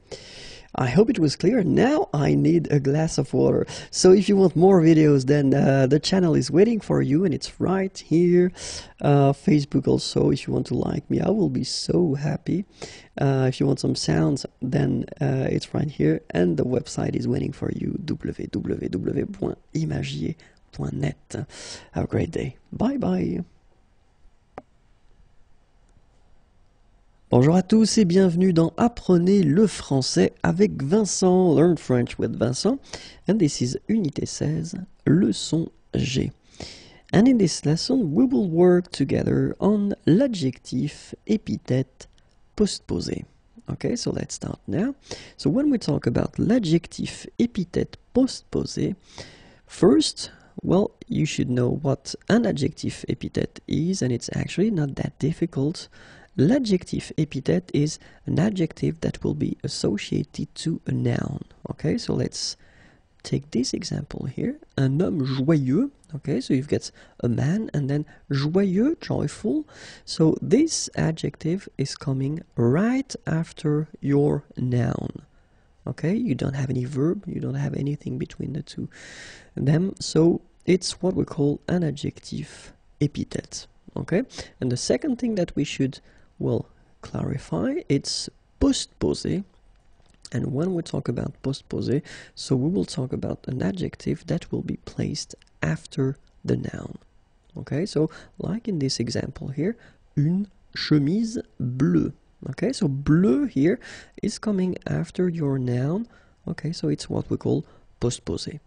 I hope it was clear. Now I need a glass of water. So if you want more videos, then the channel is waiting for you, and it's right here. Facebook also, if you want to like me, I will be so happy. If you want some sounds, then it's right here, and the website is waiting for you, www.imagier.net. Have a great day. Bye bye. Bonjour à tous et bienvenue dans Apprenez le français avec Vincent, Learn French with Vincent, and this is Unité 16, leçon G. And in this lesson, we will work together on l'adjectif épithète postposé. Okay, so let's start now. So when we talk about l'adjectif épithète postposé, first, well, you should know what an adjective epithet is, and it's actually not that difficult. L'adjectif epithet is an adjective that will be associated to a noun. Okay, so let's take this example here. Un homme joyeux. Okay, so you've got a man and then joyeux, joyful. So this adjective is coming right after your noun. Okay, you don't have any verb, you don't have anything between the two of them. So it's what we call an adjective epithet. Okay, and the second thing that we should, well, clarify, it's postposé. And when we talk about postposé, so we will talk about an adjective that will be placed after the noun. Okay, so like in this example here, une chemise bleue. Okay, so bleu here is coming after your noun. Okay, so it's what we call postposé.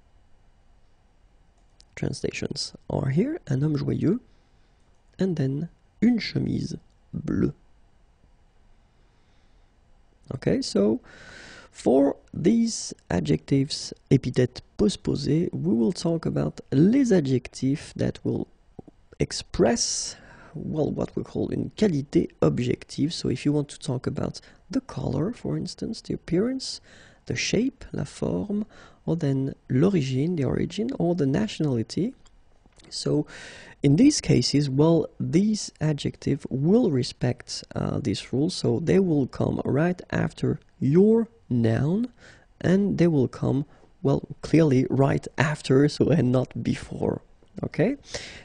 Translations are here, un homme joyeux, and then une chemise bleue. Okay, so for these adjectives épithètes postposés, we will talk about les adjectifs that will express, well, what we call une qualité objective. So if you want to talk about the color, for instance, the appearance, the shape, la forme, or then l'origine, the origin, or the nationality. So in these cases, well, these adjectives will respect this rule, so they will come right after your noun, and they will come, well, clearly right after, so and not before. Okay,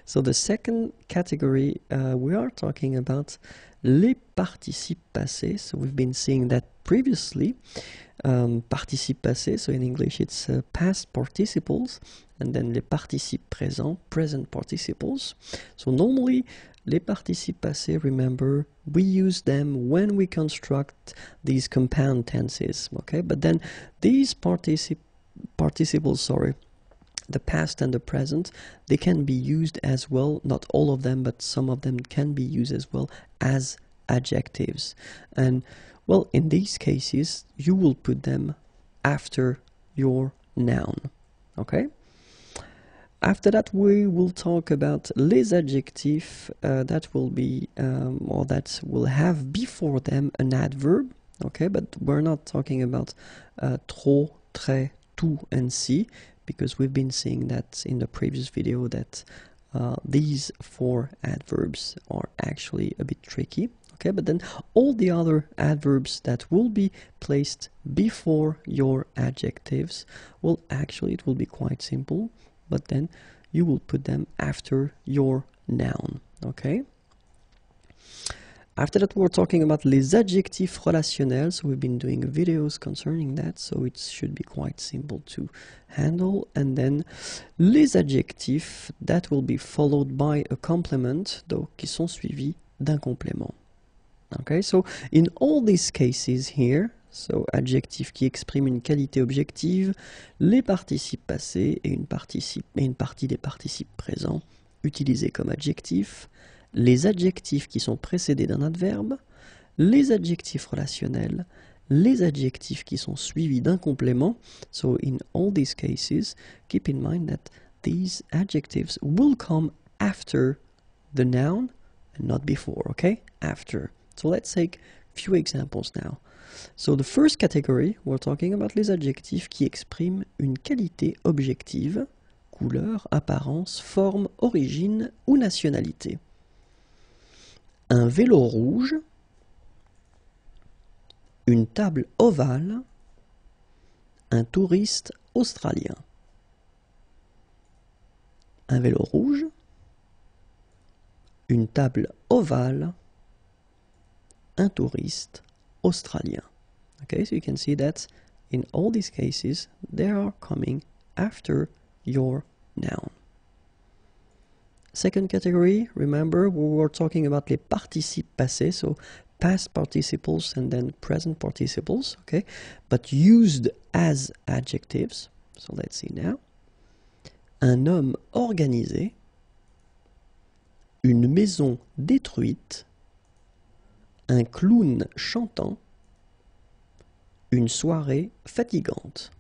so the second category, we are talking about les participes passés. So we've been seeing that previously. Participes passés, so in English it's past participles, and then les participes présents, present participles. So normally les participes passés, remember, we use them when we construct these compound tenses, okay? But then these participles, the past and the present, they can be used as well, not all of them, but some of them can be used as well as adjectives. And well, in these cases, you will put them after your noun, okay? After that, we will talk about les adjectifs that will be, or that will have before them an adverb, okay? But we're not talking about trop, très, tout, and si, because we've been seeing that in the previous video that these four adverbs are actually a bit tricky. Okay, but then all the other adverbs that will be placed before your adjectives, well, actually it will be quite simple, but then you will put them after your noun, okay? After that, we're talking about les adjectifs relationnels. So we've been doing videos concerning that, so it should be quite simple to handle. And then les adjectifs that will be followed by a complement, donc qui sont suivis d'un complément. Okay, so in all these cases here, so adjectif qui exprime une qualité objective, les participes passés et une partie des participes présents utilisés comme adjectifs, les adjectifs qui sont précédés d'un adverbe, les adjectifs relationnels, les adjectifs qui sont suivis d'un complément. So in all these cases, keep in mind that these adjectives will come after the noun and not before, okay? After. So let's take a few examples now. So the first category, we're talking about les adjectifs qui expriment une qualité objective, couleur, apparence, forme, origine ou nationalité. Un vélo rouge, une table ovale, un touriste australien. Un vélo rouge, une table ovale, un touriste australien. Okay, so you can see that in all these cases, they are coming after your noun. Second category, remember we were talking about les participes passés, so past participles and then present participles, okay, but used as adjectives. So let's see now. Un homme organisé, une maison détruite, un clown chantant, une soirée fatigante.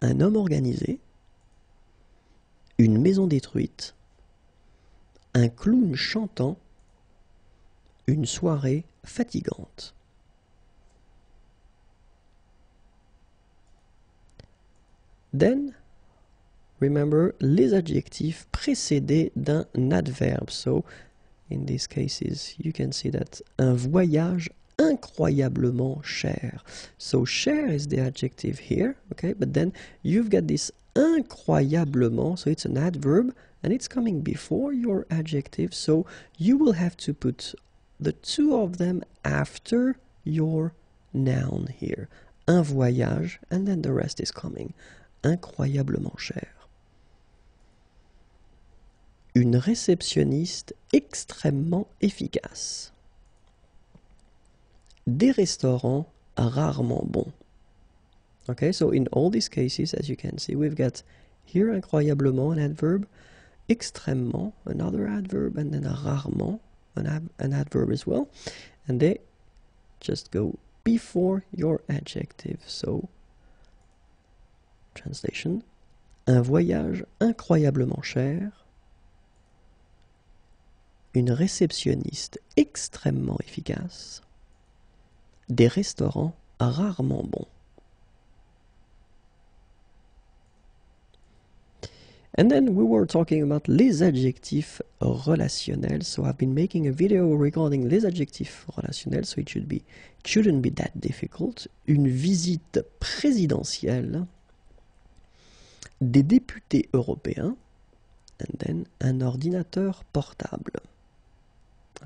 Un homme organisé, une maison détruite, un clown chantant, une soirée fatigante. Then, remember les adjectifs précédés d'un adverbe. So, in these cases, you can see that un voyage incroyablement cher. So, cher is the adjective here, okay? But then you've got this incroyablement, so it's an adverb, and it's coming before your adjective, so you will have to put the two of them after your noun here. Un voyage, and then the rest is coming. Incroyablement cher. Une réceptionniste extrêmement efficace. Des restaurants rarement bons. Okay, so in all these cases, as you can see, we've got here incroyablement, an adverb, extrêmement, another adverb, and then rarement, an adverb as well. And they just go before your adjective. So, translation, un voyage incroyablement cher, une réceptionniste extrêmement efficace, des restaurants rarement bons. And then we were talking about les adjectifs relationnels. So I've been making a video regarding les adjectifs relationnels, so it shouldn't be that difficult. Une visite présidentielle, des députés européens, and then un ordinateur portable.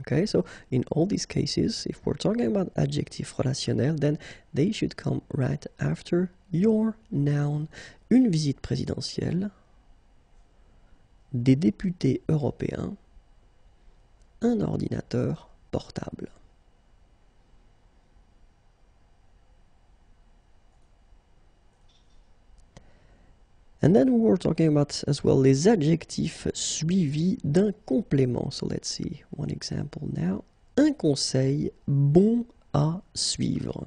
Okay, so in all these cases, if we're talking about adjectifs relationnels, then they should come right after your noun. Une visite présidentielle, des députés européens, un ordinateur portable. And then we were talking about as well les adjectifs suivis d'un complément. So let's see one example now. Un conseil bon à suivre.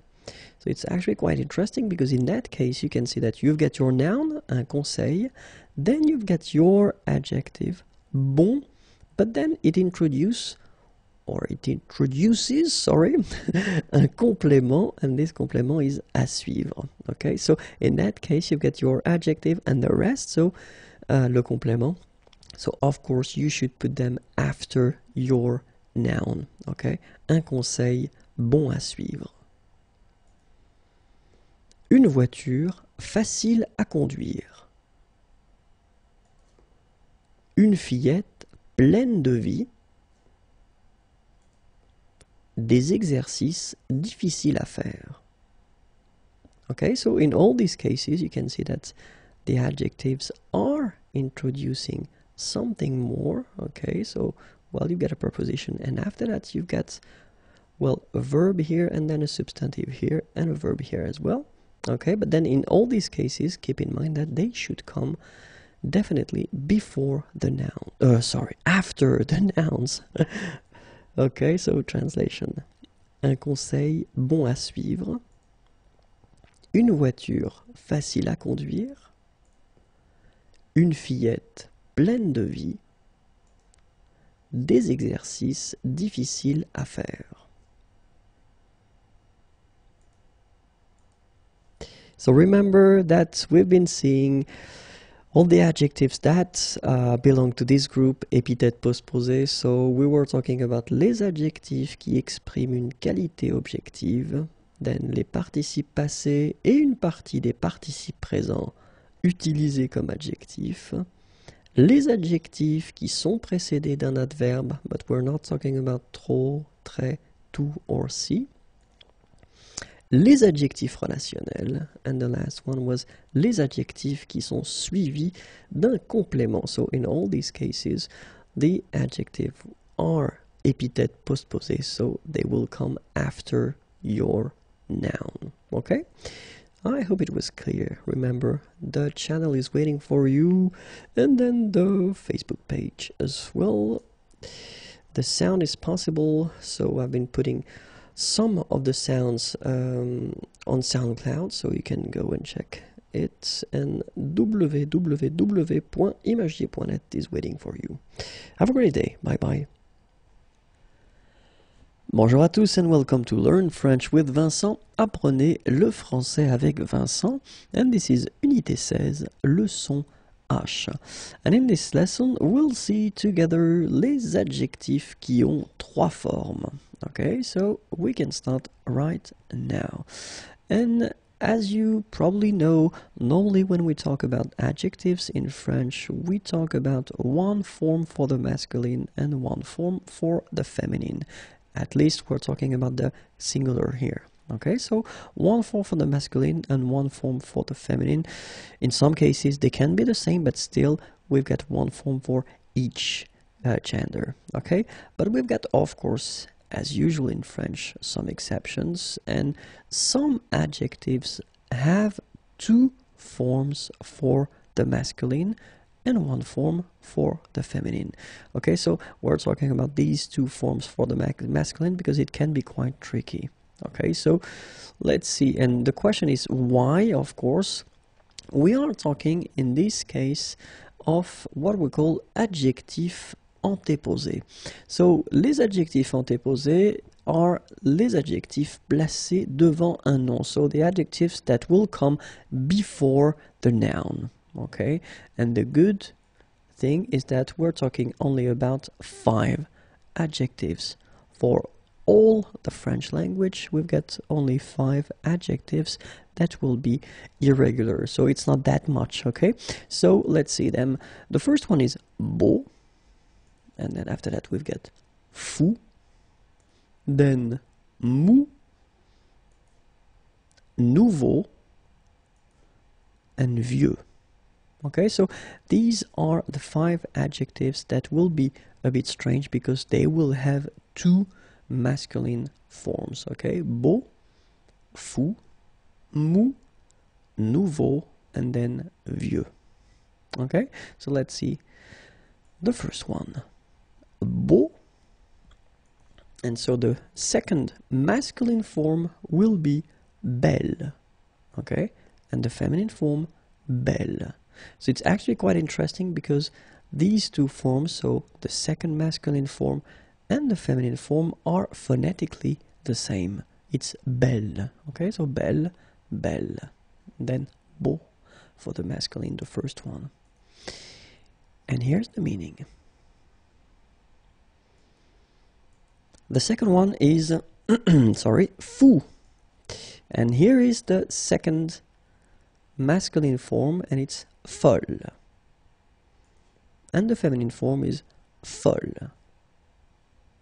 So it's actually quite interesting because in that case you can see that you've got your noun, un conseil, then you've got your adjective, bon, but then it introduces, un complément, and this complément is à suivre. Okay, so in that case you've got your adjective and the rest, so le complément. So of course you should put them after your noun. Okay, un conseil bon à suivre. Une voiture facile à conduire. Une fillette pleine de vie. Des exercices difficiles à faire. Okay, so in all these cases you can see that the adjectives are introducing something more. Okay, so well, you get a preposition, and after that you've got, well, a verb here and then a substantive here and a verb here as well. Okay, but then in all these cases, keep in mind that they should come definitely before the noun. After the nouns. Okay, so translation. un conseil bon à suivre, une voiture facile à conduire, une fillette pleine de vie, des exercices difficiles à faire. So remember that we've been seeing all the adjectives that belong to this group, épithète postposé. So we were talking about les adjectifs qui expriment une qualité objective, then les participes passés et une partie des participes présents utilisés comme adjectifs, les adjectifs qui sont précédés d'un adverbe, but we're not talking about trop, très, tout or si, les adjectifs relationnels, and the last one was les adjectifs qui sont suivis d'un complément. So in all these cases, the adjectives are épithètes postposées, so they will come after your noun. Okay? I hope it was clear. Remember, the channel is waiting for you, and then the Facebook page as well. The sound is possible, so I've been putting some of the sounds on SoundCloud, so you can go and check it, and www.imagier.net is waiting for you. Have a great day. Bye bye. Bonjour à tous and welcome to Learn French with Vincent. Apprenez le français avec Vincent. And this is Unité 16, leçon H. And in this lesson, we'll see together les adjectifs qui ont trois formes. Okay, so we can start right now. And as you probably know, normally when we talk about adjectives in French, we talk about one form for the masculine and one form for the feminine. At least we're talking about the singular here. Okay, so one form for the masculine and one form for the feminine. In some cases, they can be the same, but still we've got one form for each gender. Okay, but we've got, of course, as usual in French, some exceptions, and some adjectives have two forms for the masculine and one form for the feminine. Okay, so we're talking about these two forms for the masculine because it can be quite tricky. Okay, so let's see. And the question is why, of course. We are talking in this case of what we call adjectifs antéposés. So, les adjectifs antéposés are les adjectifs placés devant un nom. So, the adjectives that will come before the noun. Okay, and the good thing is that we're talking only about 5 adjectives. For all the French language, we've got only 5 adjectives that will be irregular. So it's not that much, okay? So let's see them. The first one is beau. And then after that we've got fou. Then mou. Nouveau. And vieux. Okay, so these are the 5 adjectives that will be a bit strange because they will have 2 masculine forms. Okay, beau, fou, mou, nouveau, and then vieux. Okay, so let's see the first one. Beau. And so the second masculine form will be belle. Okay, and the feminine form belle. So it's actually quite interesting because these two forms, so the second masculine form and the feminine form, are phonetically the same. It's belle. Okay, so belle, belle. Then beau for the masculine, the first one. And here's the meaning. The second one is, fou. And here is the second masculine form, and it's folle. And the feminine form is folle.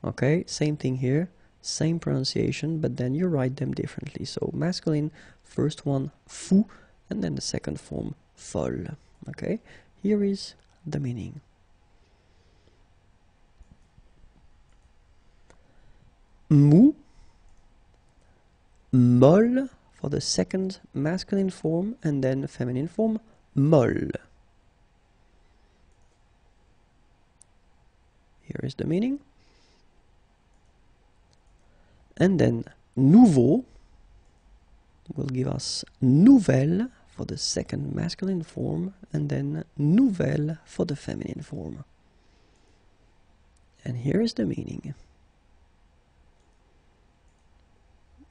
Okay, same thing here, same pronunciation, but then you write them differently. So masculine, first one, fou, and then the second form, folle. Okay, here is the meaning. Mou, molle for the second masculine form, and then feminine form, molle. Here is the meaning. And then nouveau will give us nouvelle for the second masculine form, and then nouvelle for the feminine form. And here is the meaning.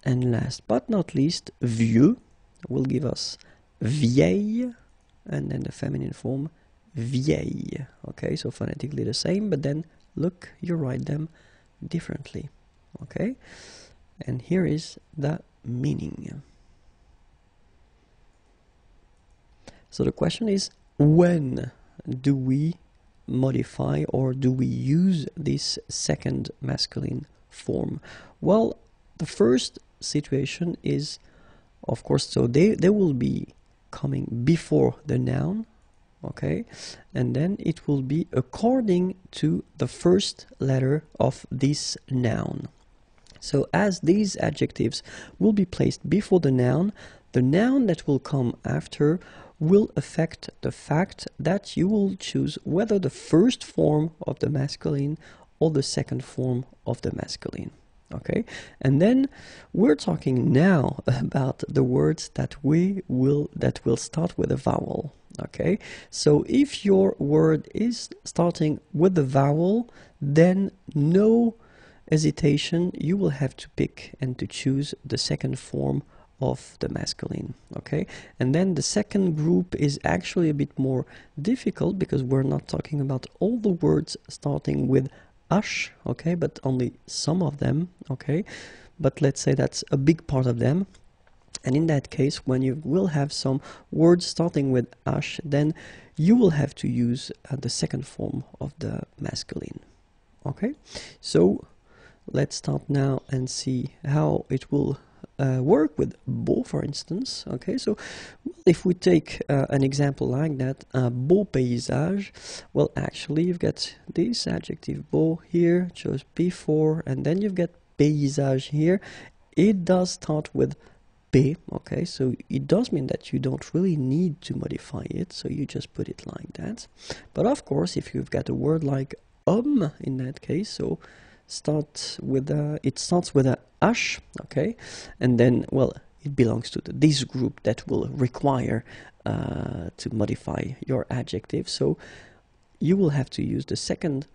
And last but not least, vieux will give us vieille, and then the feminine form, vieille. Okay, so phonetically the same, but then look, you write them differently. Okay, and here is the meaning. So the question is, when do we modify or do we use this second masculine form? Well, the first situation is, of course, so they will be coming before the noun, okay, and then it will be according to the first letter of this noun. So as these adjectives will be placed before the noun that will come after will affect the fact that you will choose whether the first form of the masculine or the second form of the masculine. Okay, and then we're talking now about the words that will start with a vowel. Okay, so if your word is starting with a vowel, then no hesitation, you will have to pick and to choose the second form of the masculine. Okay, and then the second group is actually a bit more difficult because we're not talking about all the words starting with ash, okay, but only some of them, okay, but let's say that's a big part of them. And in that case, when you will have some words starting with ash, then you will have to use the second form of the masculine. Okay, so let's start now and see how it will work with beau, for instance. Okay, so if we take an example like that, beau paysage, well, actually you've got this adjective beau here, chose before, and then you've got paysage here. It does start with p, okay, so it does mean that you don't really need to modify it, so you just put it like that. But of course, if you've got a word like homme in that case, so it starts with a h, okay, and then, well, it belongs to this group that will require to modify your adjective, so you will have to use the second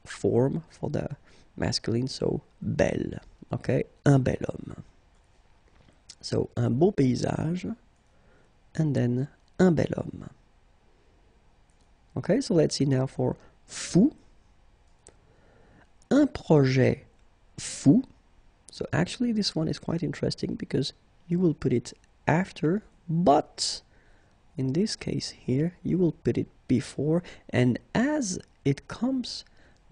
form for the masculine, so belle, okay, un bel homme. So un beau paysage, and then un bel homme. Okay, so let's see now for fou. Un projet fou. So actually this one is quite interesting because you will put it after, but in this case here you will put it before, and as it comes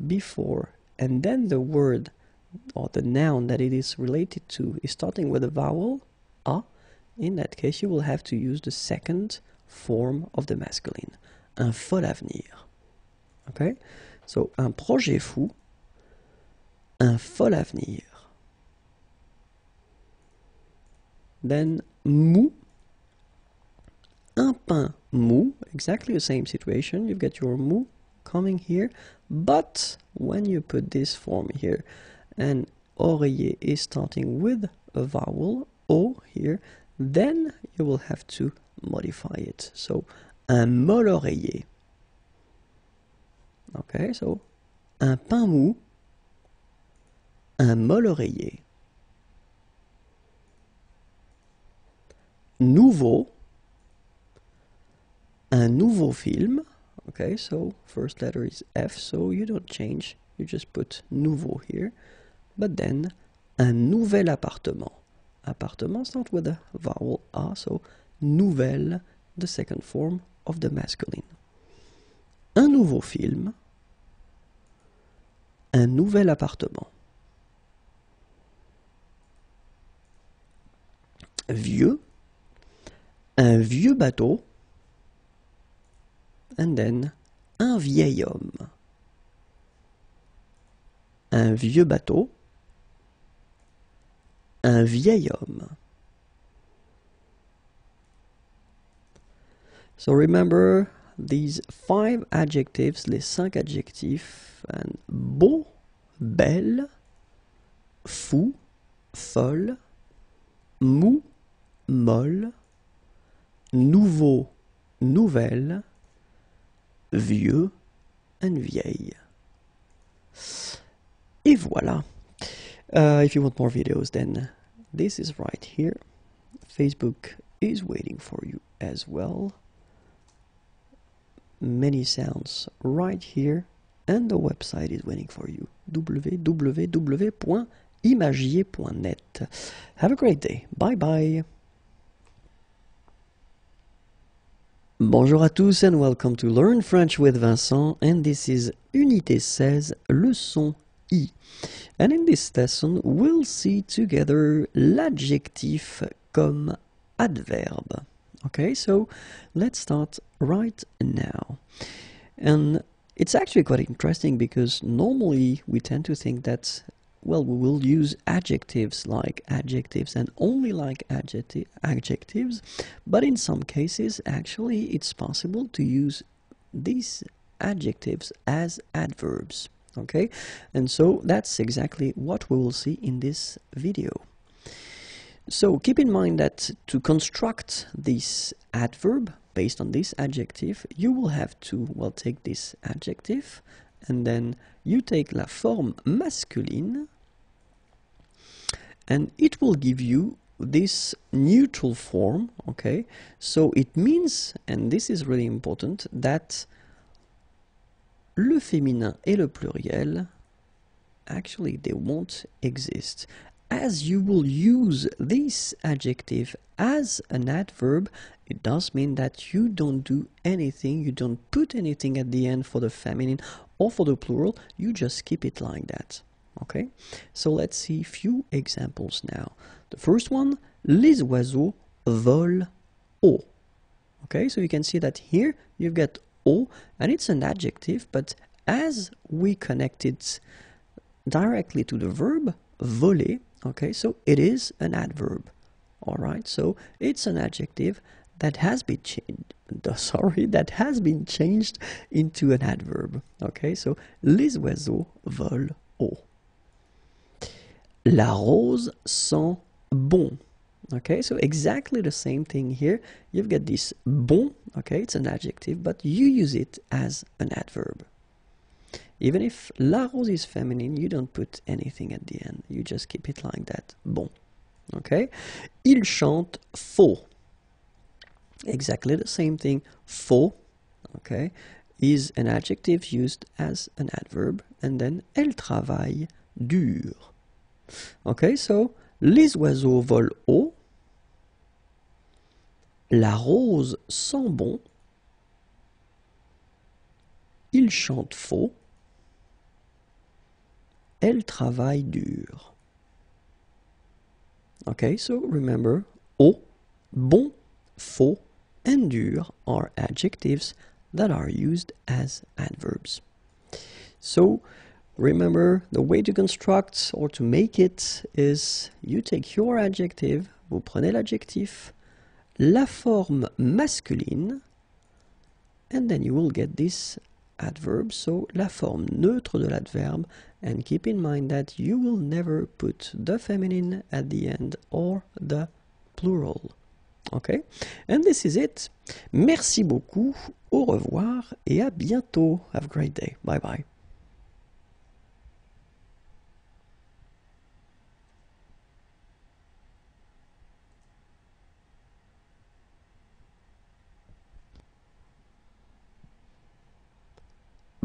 before and then the word or the noun that it is related to is starting with a vowel a, in that case you will have to use the second form of the masculine, un fol avenir. Okay, so un projet fou, un fol avenir. Then mou, un pain mou, exactly the same situation. You've got your mou coming here, but when you put this form here and oreiller is starting with a vowel o here, then you will have to modify it. So un mol oreiller. Okay, so un pain mou, un mol oreiller. Nouveau, un nouveau film. Okay, so first letter is F, so you don't change, you just put nouveau here. But then un nouvel appartement. Appartement starts with a vowel A, so nouvelle, the second form of the masculine. Un nouveau film, un nouvel appartement. Vieux, un vieux bateau, and then un vieil homme. Un vieux bateau, un vieil homme. So remember these 5 adjectives, les 5 adjectifs, and beau, belle, fou, folle, mou, molle, nouveau, nouvelle, vieux and vieille. Et voilà. If you want more videos, then this is right here. Facebook is waiting for you as well. Many sounds right here, and the website is waiting for you. www.imagier.net. Have a great day. Bye bye. Bonjour à tous and welcome to Learn French with Vincent, and this is Unité 16, leçon I. And in this lesson, we'll see together l'adjectif comme adverbe. Okay, so let's start right now. And it's actually quite interesting because normally we tend to think that, well, we will use adjectives like adjectives and only like adjectives, but in some cases, actually, it's possible to use these adjectives as adverbs. Okay, and so that's exactly what we will see in this video. So keep in mind that to construct this adverb based on this adjective, you will have to, well, take this adjective and then you take la forme masculine and it will give you this neutral form, okay? So it means, and this is really important, that le féminin et le pluriel, actually they won't exist. As you will use this adjective as an adverb, it does mean that you don't do anything, you don't put anything at the end for the feminine or for the plural, you just keep it like that. Okay? So let's see a few examples now. The first one, les oiseaux volent haut. Okay, so you can see that here you've got haut, and it's an adjective, but as we connect it directly to the verb voler, okay, so it is an adverb. All right, so it's an adjective that has been changed. That has been changed into an adverb. Okay, so les oiseaux volent haut. La rose sent bon. Okay, so exactly the same thing here. You've got this bon, okay, it's an adjective, but you use it as an adverb. Even if la rose is feminine, you don't put anything at the end. You just keep it like that. Bon. Okay? Il chante faux. Exactly the same thing. Faux, okay, is an adjective used as an adverb. And then, elle travaille dur. Okay, so, les oiseaux volent haut. La rose sent bon. Il chante faux. Elle travaille dur. Okay, so remember, haut, bon, faux, and dur are adjectives that are used as adverbs. So remember, the way to construct or to make it is you take your adjective, vous prenez l'adjectif, la forme masculine, and then you will get this adverb, so la forme neutre de l'adverbe, and keep in mind that you will never put the feminine at the end or the plural. Okay? And this is it. Merci beaucoup, au revoir, et à bientôt. Have a great day. Bye bye.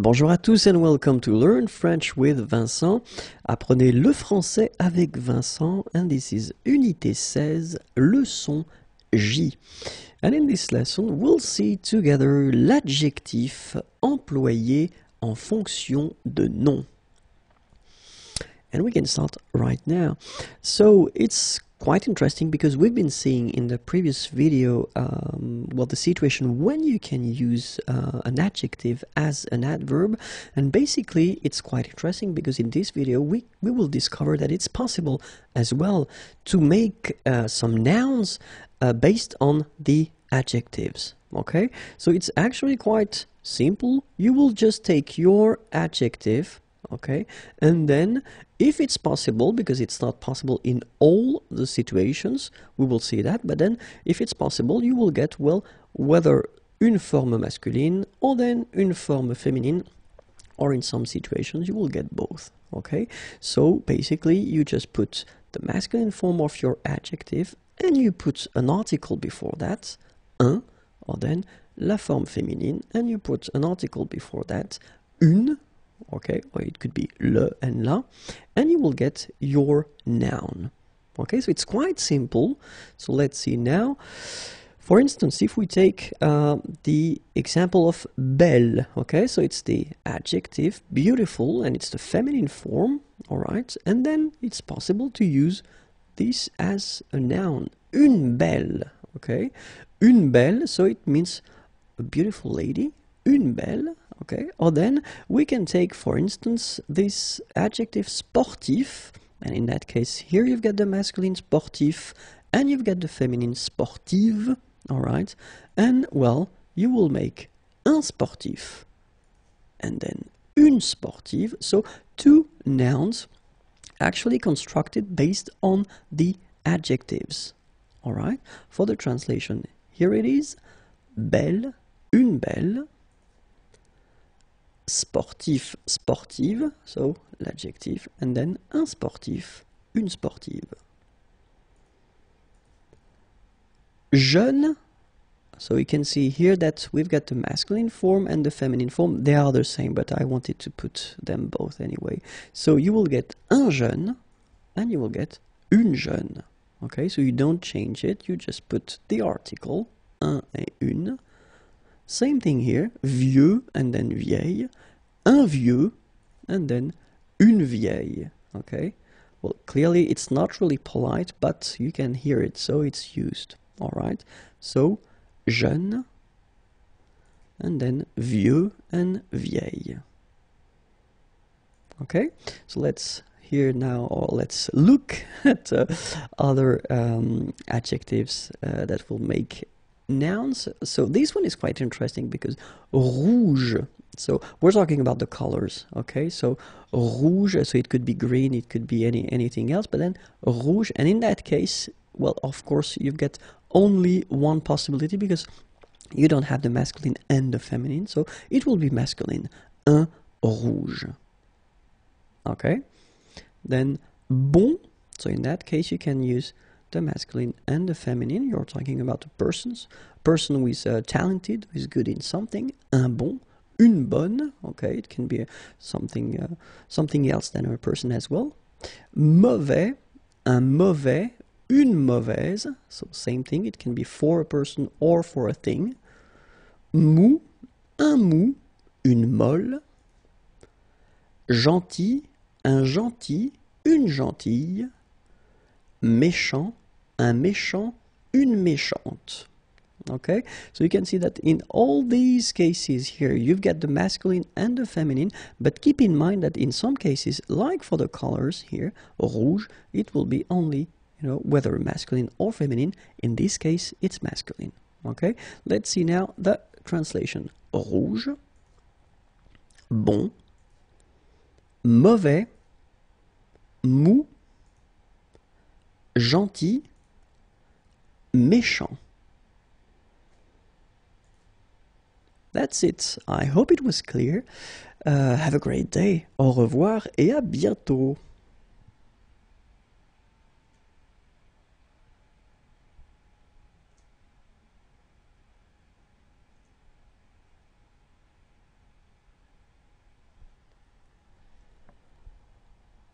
Bonjour à tous and welcome to Learn French with Vincent. Apprenez le français avec Vincent, and this is Unité 16, leçon J. And in this lesson, we'll see together l'adjectif employé en fonction de nom. And we can start right now. So it's quite interesting because we've been seeing in the previous video well, the situation when you can use an adjective as an adverb, and basically it's quite interesting because in this video we will discover that it's possible as well to make some nouns based on the adjectives. Okay, so it's actually quite simple. You will just take your adjective, okay? And then, if it's possible, because it's not possible in all the situations, we will see that, but then, if it's possible, you will get, well, whether une forme masculine or then une forme féminine, or in some situations, you will get both, okay? So, basically, you just put the masculine form of your adjective, and you put an article before that, un, or then la forme féminine, and you put an article before that, une, okay, or it could be le and la, and you will get your noun. Okay, so it's quite simple. So let's see now. For instance, if we take the example of belle, okay, so it's the adjective beautiful and it's the feminine form, all right, and then it's possible to use this as a noun, une belle, okay, une belle, so it means a beautiful lady, une belle, okay, or then we can take, for instance, this adjective sportif, and in that case here you've got the masculine sportif and you've got the feminine sportive, all right, and well, you will make un sportif and then une sportive, so two nouns actually constructed based on the adjectives, all right. For the translation, here it is, belle, une belle, sportif, sportive, so l'adjective, and then un sportif, une sportive. Jeune, so you can see here that we've got the masculine form and the feminine form. They are the same, but I wanted to put them both anyway. So you will get un jeune, and you will get une jeune. Okay, so you don't change it, you just put the article, un et une. Same thing here, vieux and then vieille, un vieux and then une vieille, okay? Well, clearly it's not really polite, but you can hear it, so it's used, all right? So, jeune and then vieux and vieille. Okay, so let's hear now, or let's look at other adjectives that will make nouns. So this one is quite interesting because rouge, so we're talking about the colors, okay? So rouge, so it could be green, it could be anything else, but then rouge, and in that case, well, of course, you get only one possibility because you don't have the masculine and the feminine, so it will be masculine, un rouge, okay? Then bon, so in that case you can use the masculine and the feminine. You're talking about a person who is talented, who is good in something, un bon, une bonne, okay, it can be something else than a person as well. Mauvais, un mauvais, une mauvaise, so same thing, it can be for a person or for a thing. Mou, un mou, une molle. Gentil, un gentil, une gentille. Méchant, un méchant, une méchante. Okay, so you can see that in all these cases here, you've got the masculine and the feminine, but keep in mind that in some cases, like for the colors here, rouge, it will be only, whether masculine or feminine. In this case, it's masculine. Okay, let's see now the translation. Rouge, bon, mauvais, mou, gentil, méchant. That's it. I hope it was clear. Have a great day. Au revoir et à bientôt.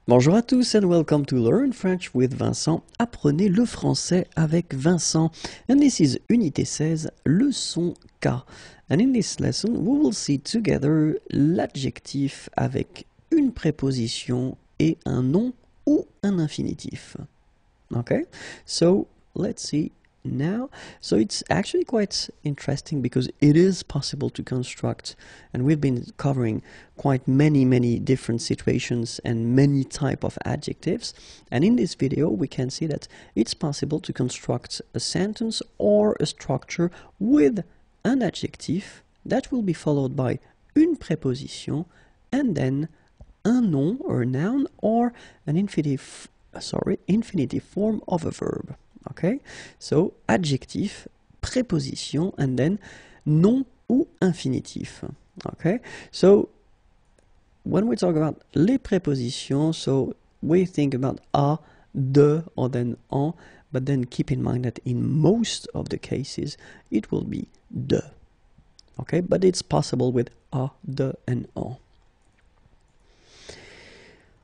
Bonjour à tous and welcome to Learn French with Vincent. Apprenez le français avec Vincent. And this is Unité 16, leçon K. And in this lesson, we will see together l'adjectif avec une préposition et un nom ou un infinitif. Okay, so let's see now. So it's actually quite interesting because it is possible to construct, and we've been covering quite many different situations and many type of adjectives, and in this video we can see that it's possible to construct a sentence or a structure with an adjective that will be followed by une préposition and then un nom, or a noun, or an infinitive form of a verb. Okay? So, adjectif, préposition, and then nom ou infinitif. Okay? So, when we talk about les prépositions, so we think about a, de, or then en, but then keep in mind that in most of the cases, it will be de. Okay, but it's possible with a, de, and en.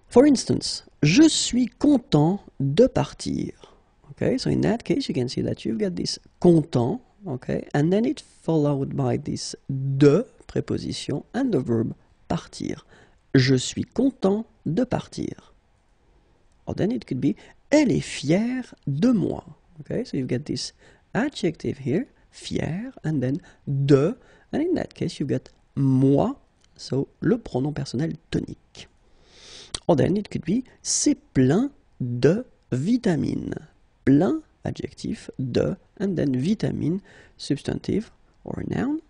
For instance, je suis content de partir. Okay, so in that case, you can see that you've got this content, okay, and then it's followed by this de préposition and the verb partir. Je suis content de partir. Or then it could be elle est fière de moi. Okay, so you've got this adjective here, fier, and then de, and in that case you get moi, so le pronom personnel tonique. Or then it could be c'est plein de vitamines. Plein, adjectif, de, and then vitamine, substantive or noun.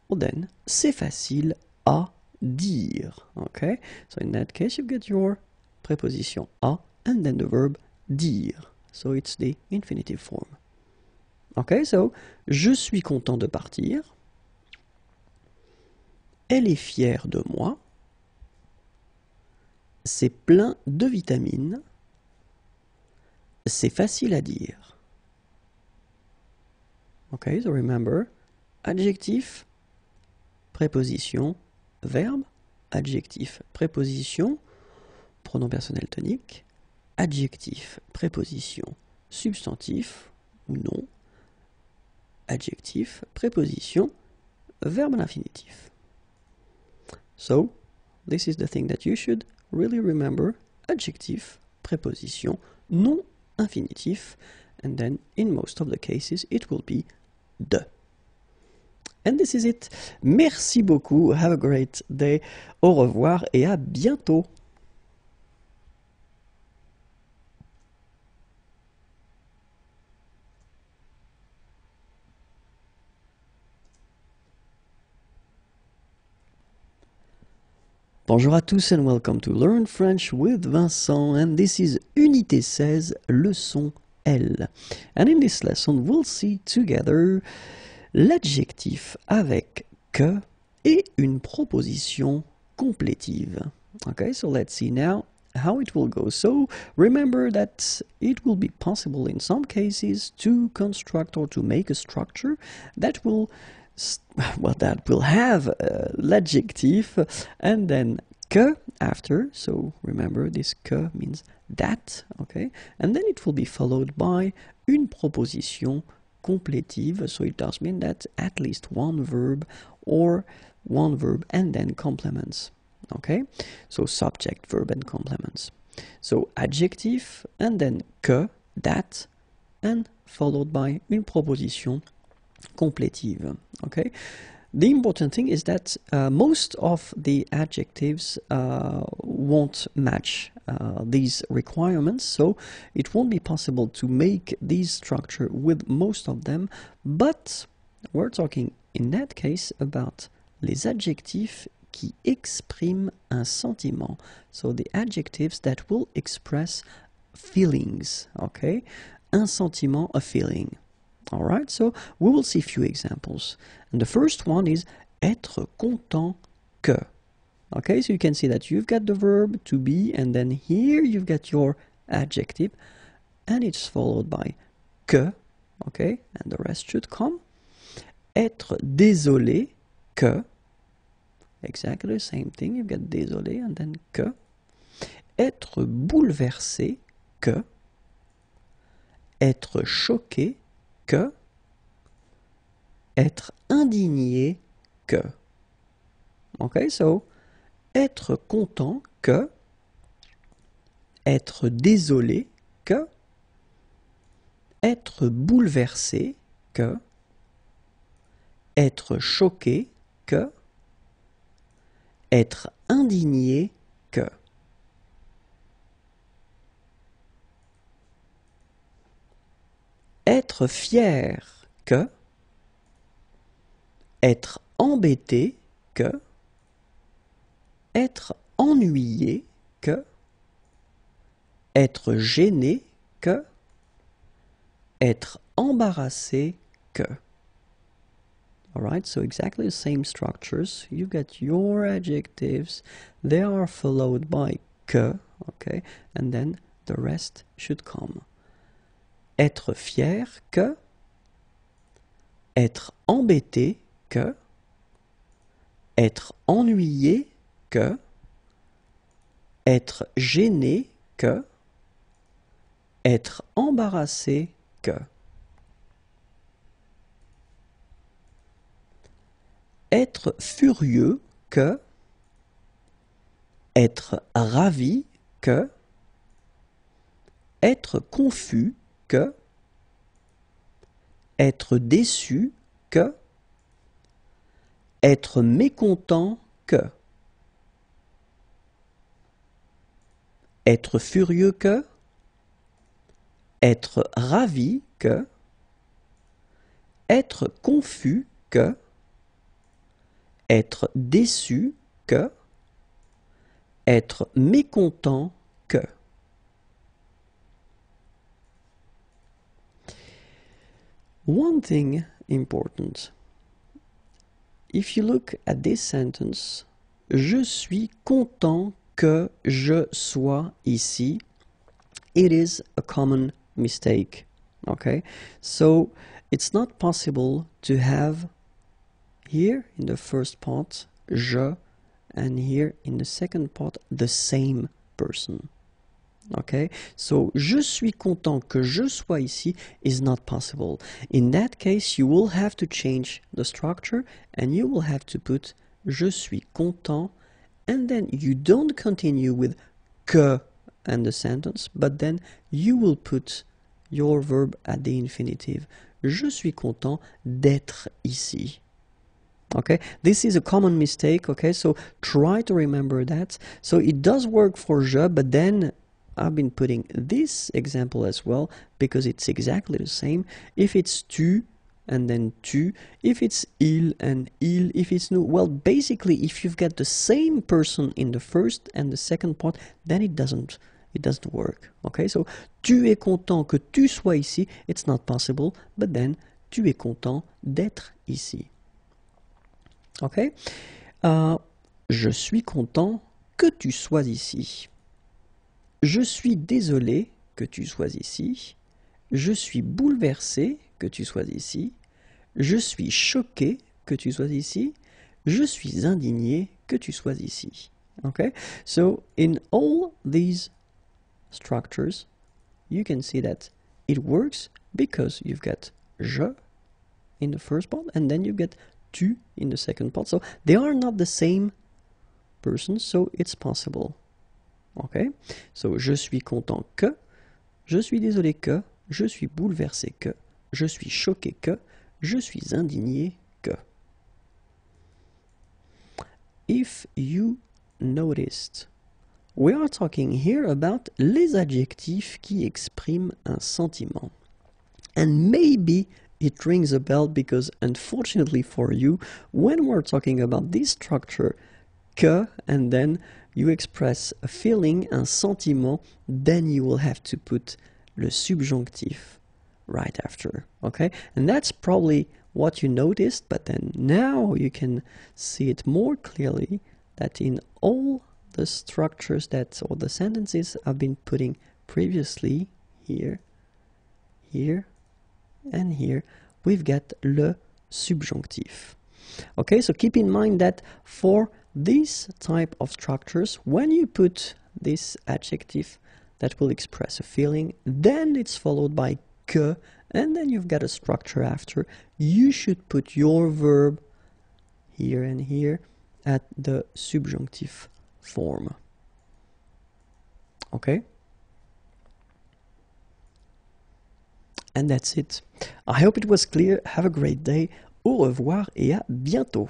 Or then c'est facile à dire. Okay, so in that case you get your preposition à and then the verb dire. So it's the infinitive form. Okay, so je suis content de partir. Elle est fière de moi. C'est plein de vitamines. C'est facile à dire. Okay, so remember, adjectif, préposition, verbe, adjectif, préposition, pronom personnel tonique, adjectif, préposition, substantif ou nom, adjectif, préposition, verbe à l'infinitif. So, this is the thing that you should really remember. Adjectif, préposition, nom, infinitif, and then in most of the cases it will be de. And this is it. Merci beaucoup. Have a great day. Au revoir et à bientôt. Bonjour à tous and welcome to Learn French with Vincent, and this is Unité 16, leçon L. And in this lesson we'll see together l'adjectif avec que et une proposition complétive. Okay, so let's see now how it will go. So remember that it will be possible in some cases to construct or to make a structure that will have l'adjectif and then que after. So remember, this que means that, okay? And then it will be followed by une proposition complétive. So it does mean that at least one verb or one verb and then complements, okay? So subject, verb, and complements. So adjective and then que, that, and followed by une proposition complétive. Okay, the important thing is that most of the adjectives won't match these requirements, so it won't be possible to make this structure with most of them, but we're talking in that case about les adjectifs qui expriment un sentiment, so the adjectives that will express feelings. Okay, un sentiment, a feeling. Alright, so we will see a few examples. And the first one is être content que. Okay, so you can see that you've got the verb to be, and then here you've got your adjective, and it's followed by que, okay, and the rest should come. Être désolé que. Exactly the same thing, you've got désolé and then que. Être bouleversé que. Être choqué que, être indigné que. Okay, so être content que, être désolé que, être bouleversé que, être choqué que, être indigné que. Être fier que, être embêté que, être ennuyé que, être gêné que, être embarrassé que. Alright, so exactly the same structures. You get your adjectives, they are followed by que, okay, and then the rest should come. Être fier que, être embêté que, être ennuyé que, être gêné que, être embarrassé que. Être furieux que, être ravi que, être confus que, être déçu que, être mécontent que, être furieux que, être ravi que, être confus que, être déçu que, être mécontent que. One thing important. If you look at this sentence, je suis content que je sois ici. It is a common mistake. Okay? So it's not possible to have here in the first part je and here in the second part the same person. Okay, so je suis content que je sois ici is not possible. In that case, you will have to change the structure and you will have to put je suis content, and then you don't continue with que and the sentence, but then you will put your verb at the infinitive. Je suis content d'être ici. Okay, this is a common mistake. Okay, so try to remember that. So it does work for je, but then I've been putting this example as well because it's exactly the same. If it's tu and then tu, if it's il and il, if it's nous, well, basically, if you've got the same person in the first and the second part, then it doesn't work. Okay, so tu es content que tu sois ici. It's not possible, but then tu es content d'être ici. Okay, je suis content que tu sois ici. Je suis désolé que tu sois ici. Je suis bouleversé que tu sois ici. Je suis choqué que tu sois ici. Je suis indigné que tu sois ici. Okay? So in all these structures, you can see that it works because you've got je in the first part and then you get tu in the second part. So they are not the same person, so it's possible. Okay? So, je suis content que, je suis désolé que, je suis bouleversé que, je suis choqué que, je suis indigné que. If you noticed, we are talking here about les adjectifs qui expriment un sentiment. And maybe it rings a bell because unfortunately for you, when we're talking about this structure, que, and then you express a feeling, un sentiment, then you will have to put le subjonctif right after, okay? And that's probably what you noticed, but then now you can see it more clearly that in all the structures that, or the sentences I've been putting previously, here, here, and here, we've got le subjonctif. Okay, so keep in mind that for this type of structures, when you put this adjective that will express a feeling, then it's followed by que, and then you've got a structure after. You should put your verb here and here at the subjunctive form. Okay? And that's it. I hope it was clear. Have a great day. Au revoir et à bientôt.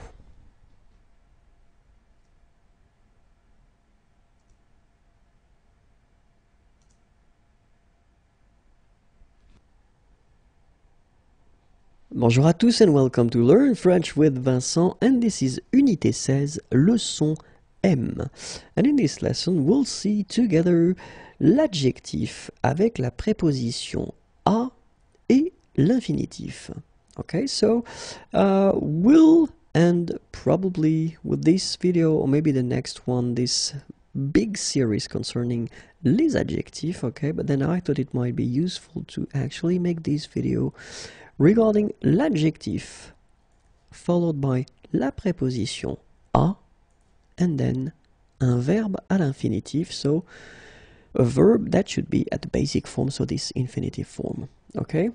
Bonjour à tous and welcome to Learn French with Vincent, and this is Unité 16, leçon aime. And in this lesson, we'll see together l'adjectif avec la préposition à et l'infinitif. Okay, so we'll end probably with this video or maybe the next one, this big series concerning les adjectifs, okay, but then I thought it might be useful to actually make this video regarding l'adjectif followed by la préposition à and then un verbe à l'infinitif, so a verb that should be at the basic form, so this infinitive form, okay?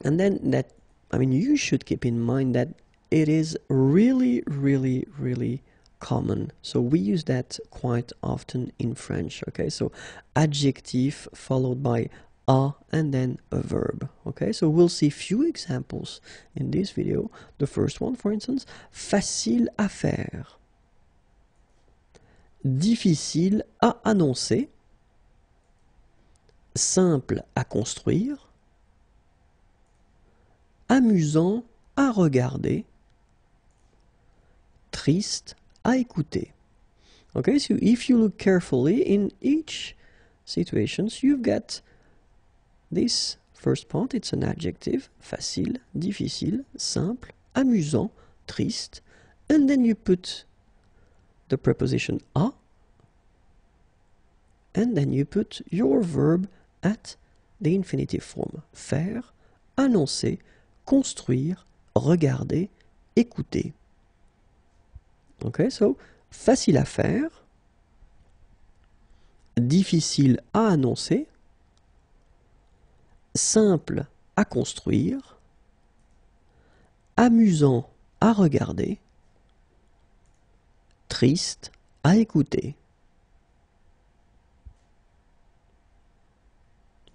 And then that, I mean, you should keep in mind that it is really, really, really common. So we use that quite often in French, okay? So adjective followed by a and then a verb, okay? So we'll see few examples in this video. The first one, for instance, facile à faire, difficile à annoncer, simple à construire, amusant à regarder, triste à écouter. Okay, so if you look carefully in each situations, you've got this first part, it's an adjective, facile, difficile, simple, amusant, triste, and then you put the preposition à, and then you put your verb at the infinitive form, faire, annoncer, construire, regarder, écouter. Okay, so facile à faire, difficile à annoncer, simple à construire, amusant à regarder, triste à écouter.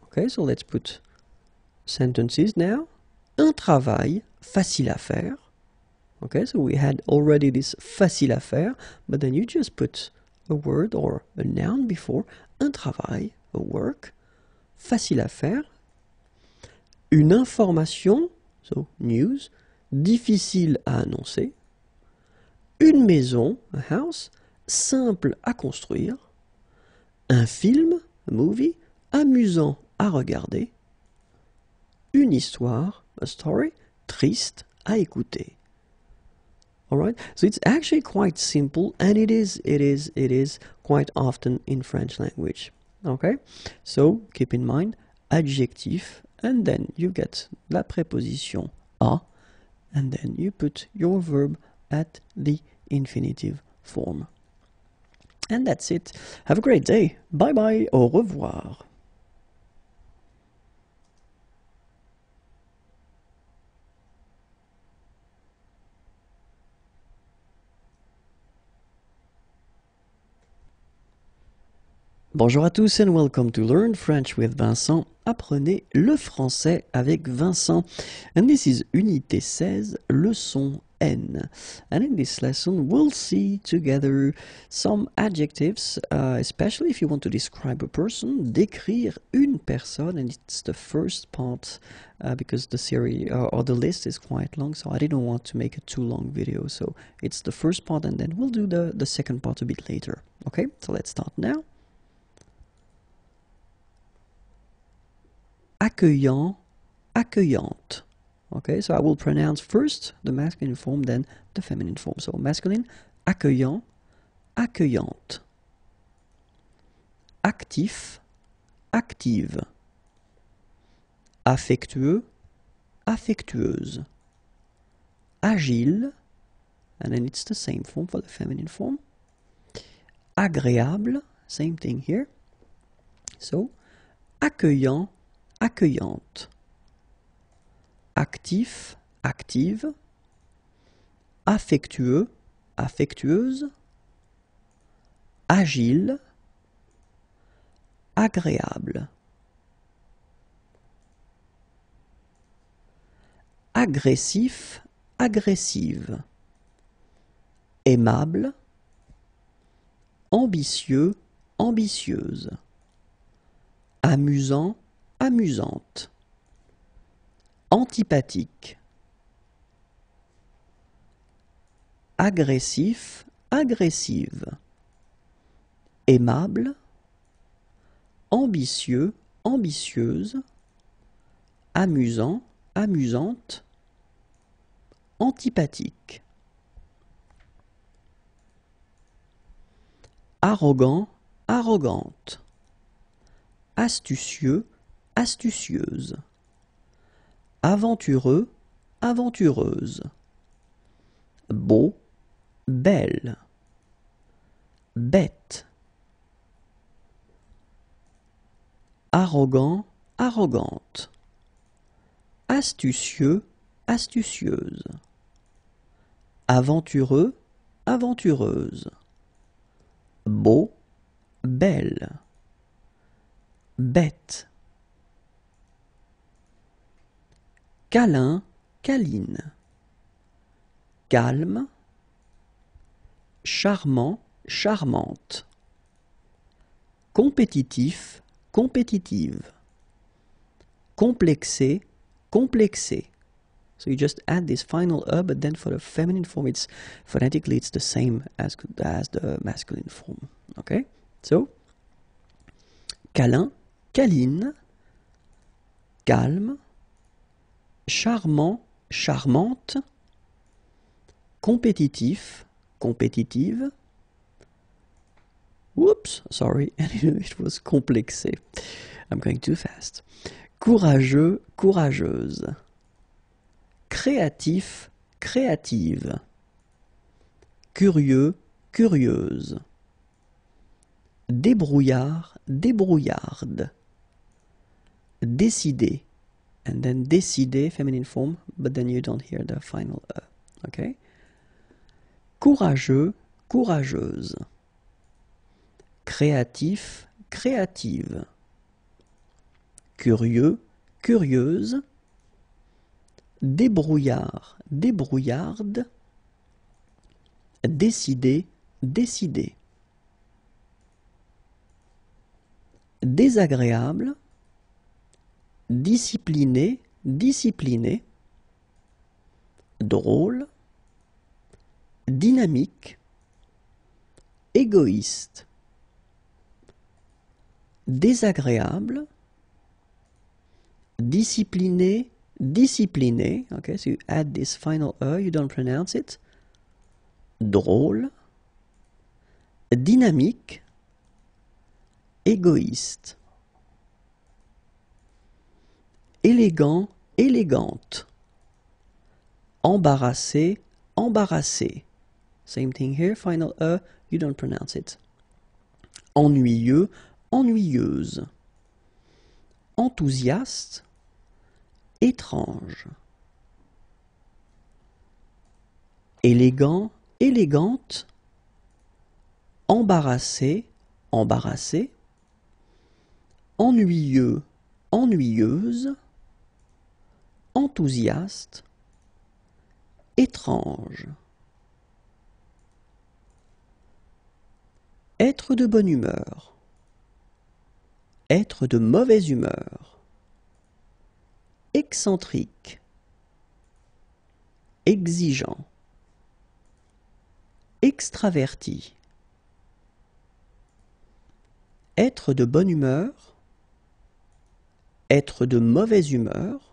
Okay, so let's put sentences now. Un travail facile à faire. Okay, so we had already this facile à faire, but then you just put a word or a noun before. Un travail, a work, facile à faire. Une information, so news, difficile à annoncer. Une maison, a house, simple à construire. Un film, a movie, amusant à regarder. Une histoire, a story, triste à écouter. Alright, so it's actually quite simple, and it is quite often in French language. Okay, so keep in mind adjectif, and then you get la préposition à, and then you put your verb at the infinitive form. And that's it. Have a great day. Bye bye. Au revoir. Bonjour à tous and welcome to Learn French with Vincent. Apprenez le français avec Vincent. And this is unité 16, leçon N. And in this lesson we'll see together some adjectives, especially if you want to describe a person, décrire une personne, and it's the first part because the series or the list is quite long, so I didn't want to make a too long video. So it's the first part and then we'll do the second part a bit later. Okay, so let's start now. Accueillant, accueillante. Okay, so I will pronounce first the masculine form, then the feminine form. So masculine, accueillant, accueillante. Actif, active. Affectueux, affectueuse. Agile, and then it's the same form for the feminine form. Agréable, same thing here. So, accueillant, accueillante. Actif, active. Affectueux, affectueuse. Agile, agréable. Agressif, agressive. Aimable. Ambitieux, ambitieuse. Amusant, amusante. Antipathique. Agressif, agressive. aimable, ambitieux, ambitieuse, amusant, amusante, antipathique. Arrogant, arrogante. Astucieux, astucieuse. Aventureux, aventureuse. Beau, belle. Bête. Arrogant, arrogante. Astucieux, astucieuse. Aventureux, aventureuse. Beau, belle. Bête. Câlin, câline. Calme. Charmant, charmante. Compétitif, compétitive. Complexé, complexé. So you just add this final E, but then for the feminine form, it's phonetically it's the same as the masculine form. Okay? So, câlin, câline, calme, charmant, charmante, compétitif, compétitive. Whoops, sorry, it was complexé. I'm going too fast. Courageux, courageuse. Créatif, créative. Curieux, curieuse. Débrouillard, débrouillarde. Décidé. And then décidé, feminine form, but then you don't hear the final E. Okay? Courageux, courageuse. Créatif, créative. Curieux, curieuse. Débrouillard, débrouillarde. Décidé, décidé. Désagréable. Discipliné, discipliné. Drôle. Dynamique. Égoïste. Désagréable. Discipliné, discipliné. Okay, so you add this final E, you don't pronounce it. Drôle. Dynamique. Égoïste. Élégant, élégante. Embarrassé, embarrassé. Same thing here, final E, you don't pronounce it. Ennuyeux, ennuyeuse. Enthousiaste, étrange. Élégant, élégante. Embarrassé, embarrassé. Ennuyeux, ennuyeuse. Enthousiaste, étrange. Être de bonne humeur. Être de mauvaise humeur. Excentrique. Exigeant. Extraverti. Être de bonne humeur. Être de mauvaise humeur.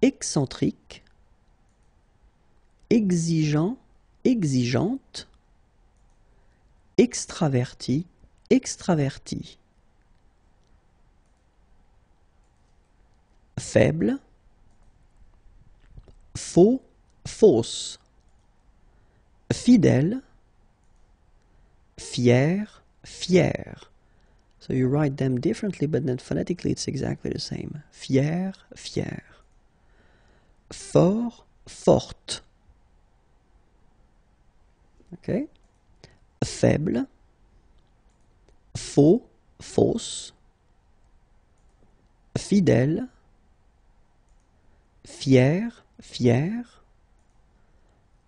Excentrique. Exigeant, exigeante. Extraverti, extraverti. Faible. Faux, fausse. Fidèle. Fier, fier. So you write them differently, but then phonetically it's exactly the same. Fier, fier. Fort, forte. Okay? Faible. Faux, fausse. Fidèle. Fier, fier.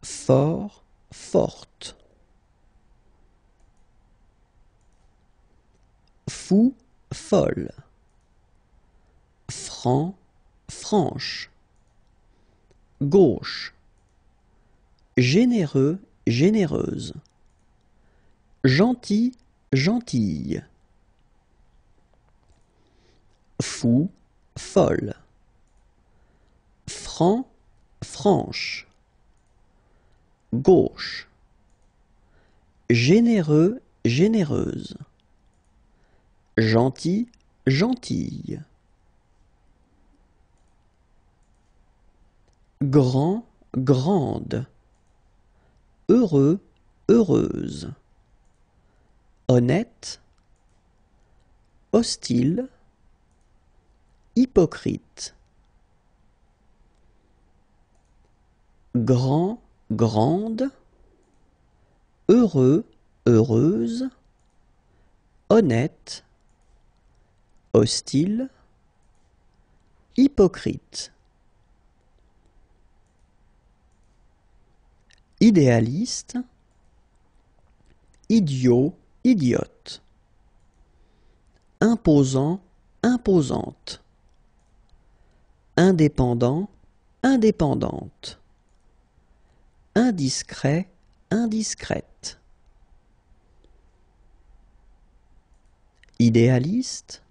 Fort, forte. Fou, folle. Franc, franche. Gauche. Généreux, généreuse. gentil, gentille. Fou, folle. Franc, franche. Gauche. Généreux, généreuse. Gentil, gentille. Grand, grande. Heureux, heureuse. Honnête, hostile, hypocrite. Grand, grande. Heureux, heureuse. Honnête, hostile, hypocrite. Idéaliste, idiot, idiote. Imposant, imposante. Indépendant, indépendante. Indiscret, indiscrète. Idéaliste,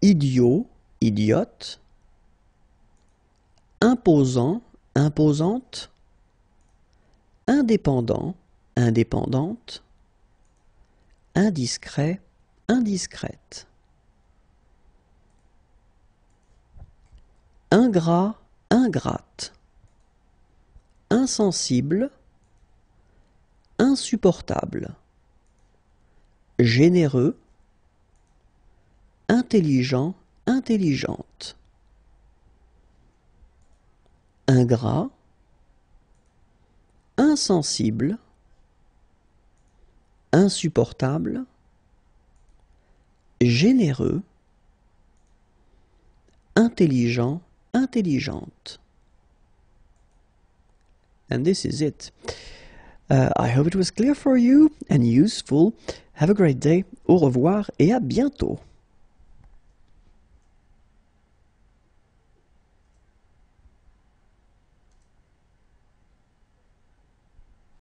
idiot, idiote. Imposant, imposante. Indépendant, indépendante. Indiscret, indiscrète. Ingrat, ingrate. Insensible, insupportable. Généreux, intelligent, intelligente. Ingrat, insensible, insupportable, généreux, intelligent, intelligente. And this is it. I hope it was clear for you and useful. Have a great day. Au revoir et à bientôt.